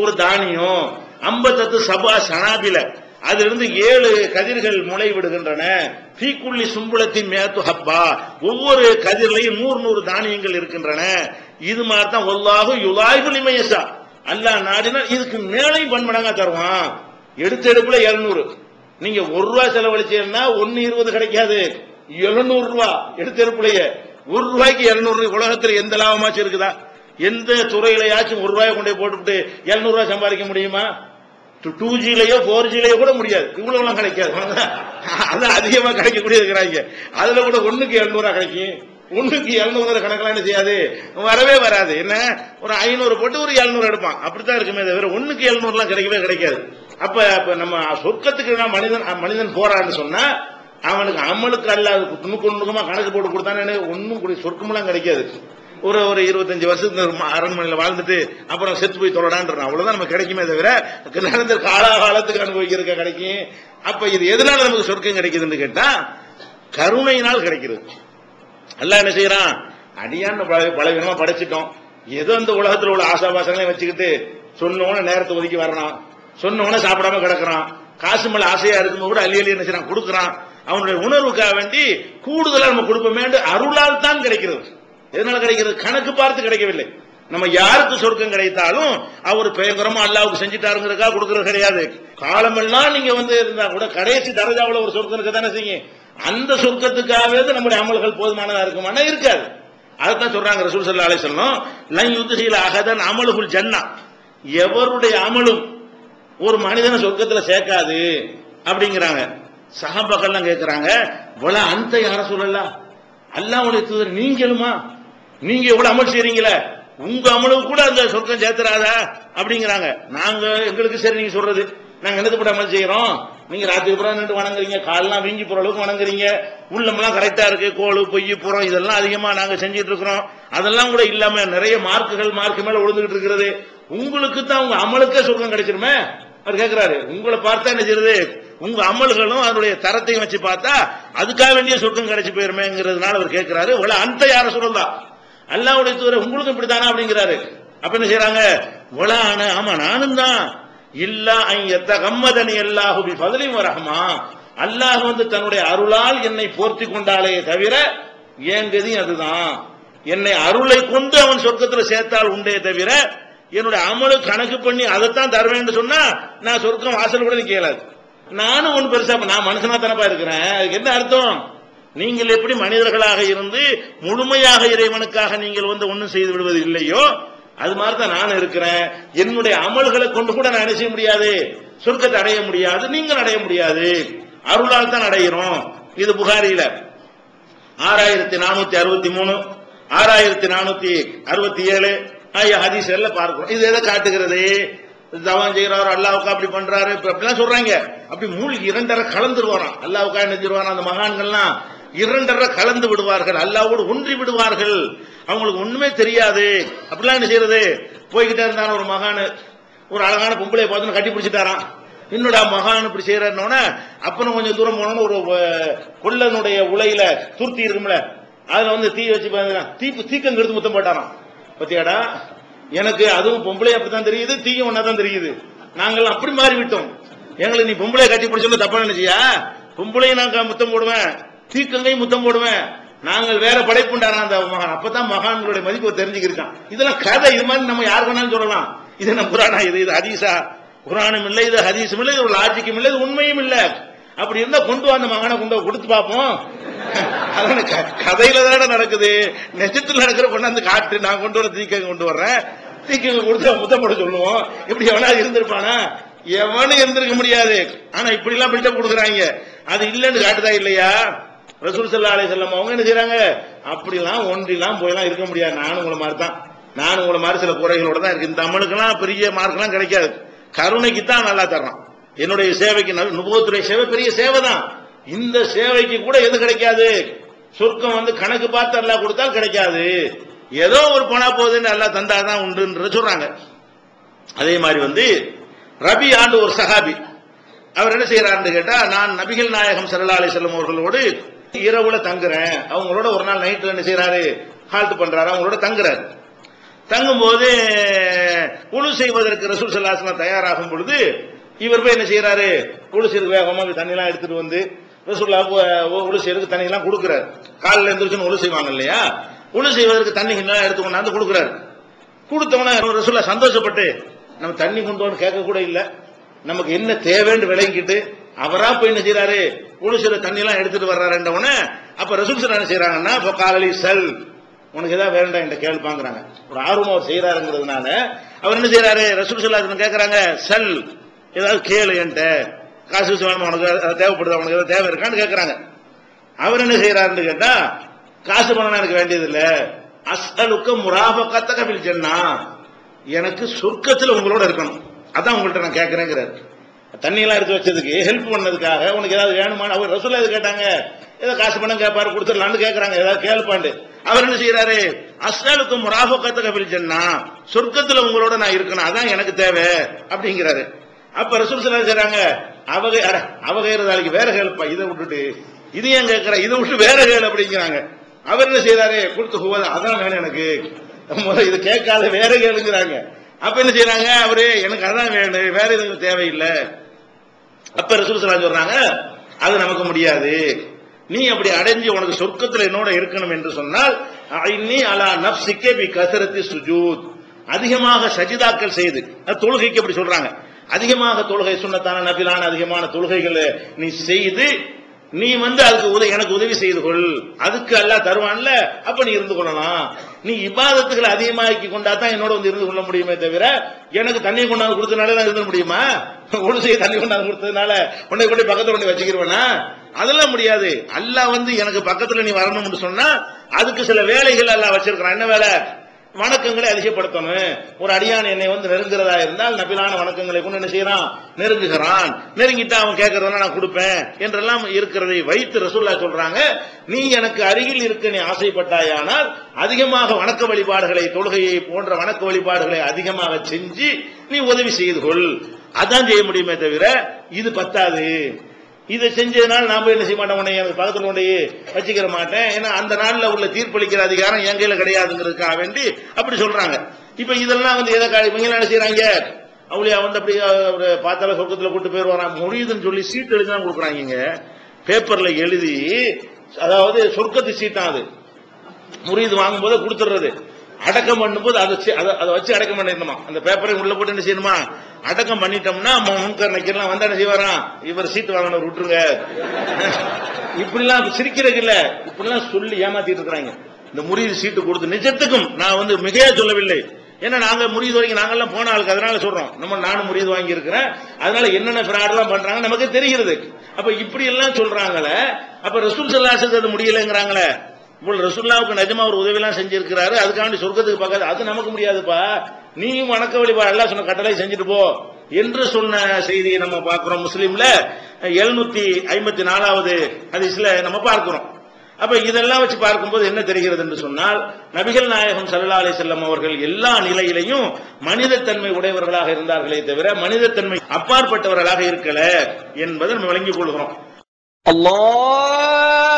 ஒரு தானியம் 58 சபா சனாபில, அதிலிருந்து 7 கதிர்கள் முளை விடுகின்றன. ஃபீக்குள்ளி சும்புலத்தின் மேத்து ஹப்பா, ஒவ்வொரு கதிரிலையும் 100 தானியங்கள் இருக்கின்றன. இது மாதிரி தான் வல்லாஹு யுலாயிபு லிமையஸா, அல்லாஹ் நாடினா இதுக்கு மேலையும் பன்மடங்கா தருவான். எடுத்த எடுப்புல 700. நீங்க 1 ரூபாய் செலவழிச்சீங்கன்னா 1.20 கிடைக்காது, 700 ரூபாய் எடுத்த எடுப்புலயே. 1 ரூபாய்க்கு 700. உலகத்தில் எந்த லாபமாச்சும் இருக்குதா? எந்த துறையிலையாச்சும் 1 ரூபாய் கொண்டு போட்டுவிட்டு 700 ரூபாய் சம்பாதிக்க முடியுமா? 2Gலயோ 4Gலயோ கூட முடியாது. இவ்வளவு எல்லாம் கிடைக்காது. அது அதிகமா கிடைக்கக்கூடிய இருக்கிறாங்க. அதுல கூட 1க்கு 700 கிடைக்கும். 1க்கு 700 கணக்கெல்லாம் என்ன செய்யாது, வரவே வராது. என்ன, ஒரு 500 போட்டு ஒரு 700 எடுப்பான். அப்படித்தான் இருக்குமே தவிர 1க்கு 700 எல்லாம் கிடைக்கவே கிடைக்காது. அப்ப நம்ம சொர்க்கத்துக்கு மனிதன் போறான்னு சொன்னா அவனுக்கு அமலுக்கு அல்ல துணுக்குமா கணக்கு போட்டு கொடுத்தானே ஒன்னும் சொர்க்கமெல்லாம் கிடைக்காது. ஒரு 25 வருஷத்துக்கு அரண்மனையில் வாழ்ந்துட்டு அப்புறம் செத்து போய் தொழடான், அவ்வளவுதான் நமக்கு கிடைக்குமே தவிர நடந்த காலகாலத்துக்கு அனுபவிக்கிறதுக்கு கிடைக்கும். அப்ப இது எதனால நமக்கு சொர்க்கம் கிடைக்குதுன்னு கேட்டா கருணையினால் கிடைக்கிறது. அல்லாஹ் என்ன செய்யறான்? அடியான்னு பலவீனமா படைச்சிட்டோம். ஏதோ இந்த உலகத்தில் உள்ள ஆசாபாசங்களையும் வச்சுக்கிட்டு சொன்னோன்னு நேரத்தை ஒதுக்கி வரணும், சொன்னோன்னு சாப்பிடாம கிடக்குறான், காசு மேல ஆசையா இருக்கும்போது கூட அள்ளி என்ன செய்யறான்? கொடுக்குறான். அவனுடைய உணர்வுக்காக வேண்டி கூடுதலா நம்ம கொடுப்போமே. அருளால் தான் கிடைக்கிறது. எதனால கிடைக்கிறது? கணக்கு பார்த்து கிடைக்கவில்லை. நம்ம யாருக்கு சொர்க்கம் கிடைத்தாலும் அவர் பயங்கரமா அல்லாஹ்வுக்கு செஞ்சிட்டாருங்கிறதுக்கா கொடுக்கறது கிடையாது. காலமெல்லாம் நீங்க இருந்தா கூட கடைசி தரஜாவுல ஒரு சொர்க்கம் இருக்க தானே செய்யும். அந்த சொர்க்கத்துக்காகவே நம்முடைய அமல்கள் போதுமானதா இருக்குமானா இருக்காது. அதைத்தான் சொல்றாங்க ரசூல் ஸல்லல்லாஹு அலைஹி வஸல்லம், லன் யுத்ஹில அஹதன் அமலுல் ஜன்னா, எவருடைய அமலும் ஒரு மனிதனை சொர்க்கத்துல சேர்க்காது அப்படிங்கிறாங்க. சஹாபாக்கள்லாம் கேட்கிறாங்க, வலா அந்த யா ரசூலல்லாஹ், அல்லாஹ்வுடைய தூதர் நீங்களுமா, நீங்க எவ்வளவு அமல் செய்றீங்களே, உங்க அமலுக்கு கூட அந்த சொர்க்கம் சேர்த்துறாதா அப்படிங்கிறாங்க. நாங்க எங்களுக்கு சரி நீங்க சொல்றது, நாங்க என்னது அமல் செய்யறோம், நீங்க ராத்திரி புறம் நின்று வணங்குறீங்க, காலெல்லாம் வீங்கி போற அளவுக்கு வணங்குறீங்க, உள்ளமெல்லாம் கரெக்டா இருக்கு, கோழு பொய் புறம் இதெல்லாம் அதிகமா நாங்க செஞ்சிட்டு இருக்கிறோம், அதெல்லாம் கூட இல்லாம நிறைய மார்க்கு மேல விழுந்துகிட்டு இருக்கிறது, உங்களுக்கு தான் உங்க அமலுக்கே சொர்க்கம் கிடைச்சிருமே. அவர் கேட்கிறாரு, உங்களை பார்த்தா என்ன செய்யறது, உங்க அமல்களும் அதனுடைய தரத்தையும் வச்சு பார்த்தா அதுக்காக வேண்டிய சொர்க்கம் கிடைச்சு போயிருமேங்கிறதுனால அவர் கேட்கிறாரு, அந்த யார சொல்லலாம் அல்லாஹ்வுடைய தூதர் உங்களுக்கும் இப்படித்தானா அப்படிங்கிறாரு. அப்ப என்ன செய்யறாங்க, ஆமா நானும் தான், இல்லா ஐயத்தகம்மதனி அல்லாஹு பிஃபத்லி வ ரஹ்மா, அல்லாஹ் தன்னுடைய அருளால் என்னை போர்த்தி கொண்டாலே தவிர என் கதி அதுதான், என்னை அருளை கொண்டு அவன் சொர்க்கத்தில் சேர்த்தால் உண்டே தவிர என்னுடைய அமலு கணக்கு பண்ணி அதைத்தான் தருவேன் சொன்னா நான் சொர்க்கம் வாசல் கூட கேளாது. நானும் ஒண்ணு பெருசா, நான் மனுஷனா தானப்பா இருக்கிறேன், அதுக்கு என்ன அர்த்தம், நீங்கள் எப்படி மனிதர்களாக இருந்து முழுமையாக இறைவனுக்காக நீங்கள் ஒன்னும் செய்து விடுவது இல்லையோ அது மாதிரி தான் நான் இருக்கிறேன். என்னுடைய அமல்களை கொண்டு கூட நான் என்ன செய்ய முடியாது, சொர்க்கத்தை அடைய முடியாது, நீங்கள் அடைய முடியாது, அருளால் தான் அடைகிறோம். இது புகாரியில 6463 6467 ஹதீஸ் எல்லாம் பார்க்கிறோம். இது எதை காட்டுகிறது, தவம் செய்யறாரு அல்லாஹ்வுக்கு அப்படி பண்றாரு அப்படிலாம் சொல்றாங்க. அப்படி மூழ்கி இரண்டரை கலந்துருவாராம், அல்லாஹ்வுக்காக நெஞ்சிருவாராம். அந்த மகான்கள்லாம் இரண்டரை கலந்து விடுவார்கள், அல்லாஹ்வோடு ஒன்றி விடுவார்கள், அவங்களுக்கு ஒண்ணுமே தெரியாது. அப்படிலாம் என்ன செய்யறது, போய்கிட்டே இருந்தான ஒரு மகான் ஒரு அழகான பொம்பளை பார்த்து கட்டி பிடிச்சிட்டாராம். என்னோட மகான் இப்படி செய்யறோட அப்புறம் கொஞ்சம் தூரம் போனோம்னு ஒரு கொள்ளனுடைய உலையில துருத்தி இருக்கும்ல, அதுல தீ வச்சு தீக்கம் கெடுத்து முத்தம் போட்டாராம். பத்தியாடா, எனக்கு அதுவும் பொம்பளை அப்படித்தான் தெரியுது, தீயும் ஒன்னாதான் தெரியுது, நாங்கள் அப்படி மாறி விட்டோம். எங்களை நீ பொம்பளை கட்டி பிடிச்சோம் தப்பா நினைச்சியா, பொம்பளையும் நான் முத்தம் போடுவேன், தீக்கங்கையும் முத்தம் போடுவேன், நாங்கள் வேற படைப்புண்டாராம் அந்த மகான். அப்பதான் மகான்களுடைய மதிப்பு தெரிஞ்சுக்கிருக்கான். இதெல்லாம் கதை, இது மாதிரி நம்ம யாரு வேணாலும் சொல்லலாம். இது என்ன குரானா, இது ஹதீஸா, குரானும் இல்லை, இது ஹதீஸும் இல்லை, இது ஒரு லாஜிக்கும் இல்லை, இது உண்மையும் இல்லை. அப்படி இருந்தா கொண்டு வந்த மகானை கொண்டு கொடுத்து பார்ப்போம். அதான் கதையில தானே நடக்குது, நெஜத்தில் நடக்கிற கொண்டாந்து காட்டு, நான் கொண்டு வர தீக்கங்க கொண்டு வர்றேன், தீக்கங்க கொடுத்து முத்தம் போட சொல்லுவோம். இப்படி எவனா இருந்திருப்பானா, எவனும் இருந்திருக்க முடியாது. ஆனா இப்படி எல்லாம் பில்டப் கொடுக்குறாங்க, அது இல்லன்னு காட்டுதா இல்லையா. ரசூல் ஸல்லல்லாஹு அலைஹி வஸல்லம் அவங்க என்ன செய்றாங்க, அப்படிலாம் ஒன்றிலாம் போயெல்லாம் இருக்க முடியாது, நானும் உங்களை மாதிரி தான், நானும் உங்களை மாதிரி சில குறைகளோட தான் இருக்கு. இந்த அமலுக்கெல்லாம் பெரிய மார்க்கெல்லாம் கிடைக்காது, கருணைக்கு தான் நல்லா தர்றான். என்னுடைய சேவைக்கு நுபுவத்துடைய சேவை பெரிய சேவை தான், இந்த சேவைக்கு கூட எது கிடைக்காது, சொர்க்கம் கணக்கு பார்த்து அல்லாஹ் கொடுத்தால் கிடைக்காது, ஏதோ ஒரு போனா போகுதுன்னு அல்லாஹ் தந்தாதான் உண்டு சொல்றாங்க. அதே மாதிரி ரபி ஆண்டு ஒரு சஹாபி, அவர் என்ன செய்யறாருன்னு கேட்டா, நான் நபிகள் நாயகம் ஸல்லல்லாஹு அலைஹி வஸல்லம் அவர்களோடு இரவுல தங்குறேன், அவங்களோட ஒரு நாள் நைட்ல என்ன செய்யறாரு, ஹால்ட் பண்றாரு, அவங்களோட தங்குறாரு. தங்கும் போது உழு செய்வதற்கு ரசூல் ஸல்லல்லாஹு அலைஹி வஸல்லம் தயாராகும் பொழுது இவர் போய் என்ன செய்யறாரு, உழு செய்யறதுக்கு வேகமா தண்ணி எல்லாம் எடுத்துட்டு ரசூலுல்லாஹ் உழு செய்யறதுக்கு தண்ணி எல்லாம் கொடுக்குறாரு. காலையில எழுந்திருச்சு உழு செய்வாங்க இல்லையா, உழு செய்வதற்கு தண்ணி எடுத்து கொண்டாந்து கொடுக்குறாரு. கொடுத்தவன ரசூலுல்லாஹ் சந்தோஷப்பட்டு, நம்ம தண்ணி கொண்டு வந்து கேட்க கூட இல்ல, நமக்கு என்ன தேவைன்னு விளங்கிட்டு அவரா போய் என்ன செய்யறாரு, உழு செய்யற தண்ணி எல்லாம் எடுத்துட்டு வர்றாருன்றவன. அப்ப ரசூல் ஸல்லல்லாஹு என்ன செய்யறாங்கன்னா, காலலி சல், உனக்கு ஏதாவது வேண்டாம் என்ற கேள்விப்பாங்கிறாங்க. ஒரு ஆர்வம் அவர் செய்யறாருங்கிறதுனால அவர் என்ன செய்யறாரு, ரசூல் ஸல்லல்லாஹு அலைஹி கேட்கறாங்க, சல் ஏதாவது கேளு, என்கிட்ட காசு வேணுமா, உனக்கு தேவைப்படுதா, உனக்கு ஏதாவது தேவை இருக்கான்னு கேட்கறாங்க. அவர் என்ன செய்யறாருன்னு கேட்டா, காசு பணம் எனக்கு வேண்டியது இல்ல, அஸ்அலுக்க முராஃபகத்தக ஃபில் ஜன்னா, எனக்கு சொர்க்கத்தில் உங்களோட இருக்கணும், அதான் உங்கள்கிட்ட நான் கேட்கிறேங்கிறாரு. தண்ணி எல்லாம் எடுத்து வச்சதுக்கு ஹெல்ப் பண்ணதுக்காக உனக்கு ஏதாவது வேணுமான்னு அவர் ரசூலுல்லாஹ் எது கேட்டாங்க, ஏதோ காசு பணம் கேட்பாரு, கொடுத்துடலான்னு கேட்கறாங்க, ஏதாவது கேள்பாண்டு. அவர் என்ன செய்யறாரு, அஸ்அலுக்க முராஃபகத்தக ஃபில் ஜன்னா, சொர்க்கத்தில் உங்களோட நான் இருக்கணும், அதான் எனக்கு தேவை அப்படிங்கிறாரு. அப்ப ரசூல் ஸல்லல்லாஹு அலைஹி வஸல்லம் அவகைறதாலிக்கு வேற கேள்ப்பா, இதை விட்டுட்டு இது ஏன் கேட்கிற, இதை விட்டு வேற கேள் அப்படிங்கிறாங்க. அவர் என்ன செய்யறாரு, கொடுத்து போவது அதான் வேணும் எனக்கு, இது கேட்காத வேற கேளுங்கிறாங்க. அப்ப என்ன செய்யறாங்க, அவரு எனக்கு அதான் வேணும், வேற எதுவும் தேவையில்லை. அப்ப ரசூல் ஸல்லல்லாஹு அலைஹி சொல்றாங்க, அது நமக்கு முடியாது, நீ அப்படி அடைஞ்சு உனக்கு சொர்க்கத்தில் என்னோட இருக்கணும் என்று சொன்னால், இன்னி அலா நஃப்ஸிக பி கஸரத்தி சுஜூத், அதிகமாக சஜிதாக்கள் செய்து, தொழுகைக்கு அப்படி சொல்றாங்க, அதிகமாக தொழுகை சுன்னத்தான நபிலான அதிகமான தொழுகைகளை நீ செய்து நீ அதுக்கு எனக்கு உதவி செய்து கொள், அதுக்கு அல்லாஹ் தருவான்ல, அப்ப நீ இருந்து கொள்ளலாம். நீ இபாதத்துகளை அதிகமாக்கி கொண்டாதான் என்னோட இருந்து கொள்ள முடியுமே தவிர எனக்கு தண்ணி கொண்டாந்து கொடுத்ததுனால தான் இருந்த முடியுமா? ஒழு செய்ய தண்ணி கொண்டாந்து கொடுத்ததுனால உன்னை கொண்டு பக்கத்துல கொண்டு வச்சுக்கிறவனா? அதெல்லாம் முடியாது. அல்லாஹ் எனக்கு பக்கத்துல நீ வரணும்னு சொன்னா அதுக்கு சில வேலைகள் அல்லாஹ் வச்சிருக்கிறான். என்ன வேலை? வணக்கங்களை அதிகப்படுத்தணும். ஒரு அடியான் என்னை நெருங்குறதா இருந்தால் நபிலான வணக்கங்களை கொண்டு என்ன செய்யறான்? நெருங்குகிறான். நெருங்கிட்டா அவன் கேட்கறதெல்லாம் நான் கொடுப்பேன் என்றெல்லாம் இருக்கிறதை வைத்து ரசூலுல்லாஹ் சொல்றாங்க, நீ எனக்கு அருகில் இருக்க நீ ஆசைப்பட்டாயானால் அதிகமாக வணக்க வழிபாடுகளை, தொழுகையை போன்ற வணக்க வழிபாடுகளை அதிகமாக செஞ்சு நீ உதவி செய்து கொள். அதான் செய்ய முடியுமே தவிர இது பத்தாது. இதை செஞ்சதுனால நான் போய் என்ன செய்ய மாட்டேன், உன்னை எனக்கு பக்கத்தில் கொண்டு வச்சுக்கிற மாட்டேன். ஏன்னா அந்த நாளில் உள்ள தீர்ப்பளிக்கிற அதிகாரம் என் கையில கிடையாதுங்கிறதுக்காக வேண்டி அப்படி சொல்றாங்க. இப்ப இதெல்லாம் எதை இவங்க என்ன செய்யறாங்க? அவளையா அப்படி பார்த்தால சொர்க்கத்தில் கூட்டு போயிருவான் முடியுதுன்னு சொல்லி சீட் எழுதி தான் கொடுக்குறாங்க. பேப்பர்ல எழுதி, அதாவது சொர்க்கத்து சீட்டா அது முறியது வாங்கும் போது கொடுத்துடுறது. அடக்கம் பண்ணும்போது அதை வச்சு அடக்கம் பண்ணிடணுமா? அந்த பேப்பரை உள்ள போட்டு என்ன செய்யணுமா? அடக்கம் பண்ணிட்டோம்னா முன்கர் நக்கெல்லாம் வந்தா என்ன செய்வாராம்? இவர் சீட்டு வாங்கினவர் விட்டுருங்க. இப்படிலாம் சிரிக்கிறது இல்ல, இப்படிலாம் சொல்லி ஏமாத்திட்டு இருக்கிறாங்க. இந்த முறியது சீட்டு கொடுத்து நிஜத்துக்கும் நான் மிகையா சொல்லவில்லை. ஏன்னா நாங்க முறியது வரைக்கும் நாங்கெல்லாம் போன ஆளுக்கு, அதனால சொல்றோம். நானும் முறியது வாங்கி இருக்கிறேன், அதனால என்னென்ன ஃப்ராட் எல்லாம் பண்றாங்க நமக்கு தெரிகிறது. அப்ப இப்படி எல்லாம் சொல்றாங்களே, அப்ப ரசூல் ஸல்லல்லாஹு அலைஹி வஸல்லம் அது முடியலைங்கிறாங்களே. இப்போ ரசூலுல்லாஹ்வுக்கு நிஜமா ஒரு உதவி எல்லாம் செஞ்சிருக்கிறாரு, அதுக்காண்டி சொர்க்கத்துக்கு பார்க்காது, அது நமக்கு முடியாதுப்பா. நீயும் வணக்க வழிபாடு எல்லாம் சொன்ன கட்டளை செஞ்சுட்டு போ என்று சொன்ன செய்தியை நம்ம பார்க்கிறோம். முஸ்லீம்ல 754வது ஹதீஸ்ல நம்ம பார்க்கிறோம். அப்ப இதெல்லாம் வச்சு பார்க்கும்போது என்ன தெரிகிறது என்று சொன்னால், நபிகள் நாயகம் ஸல்லல்லாஹு அலைஹி வஸல்லம் அவர்கள் எல்லா நிலையிலையும் மனிதத்தன்மை உடையவர்களாக இருந்தார்களே தவிர மனிதத்தன்மை அப்பாற்பட்டவர்களாக இருக்கல என்பதை நம்ம விளங்கிக் கொள்கிறோம். அல்லாஹ்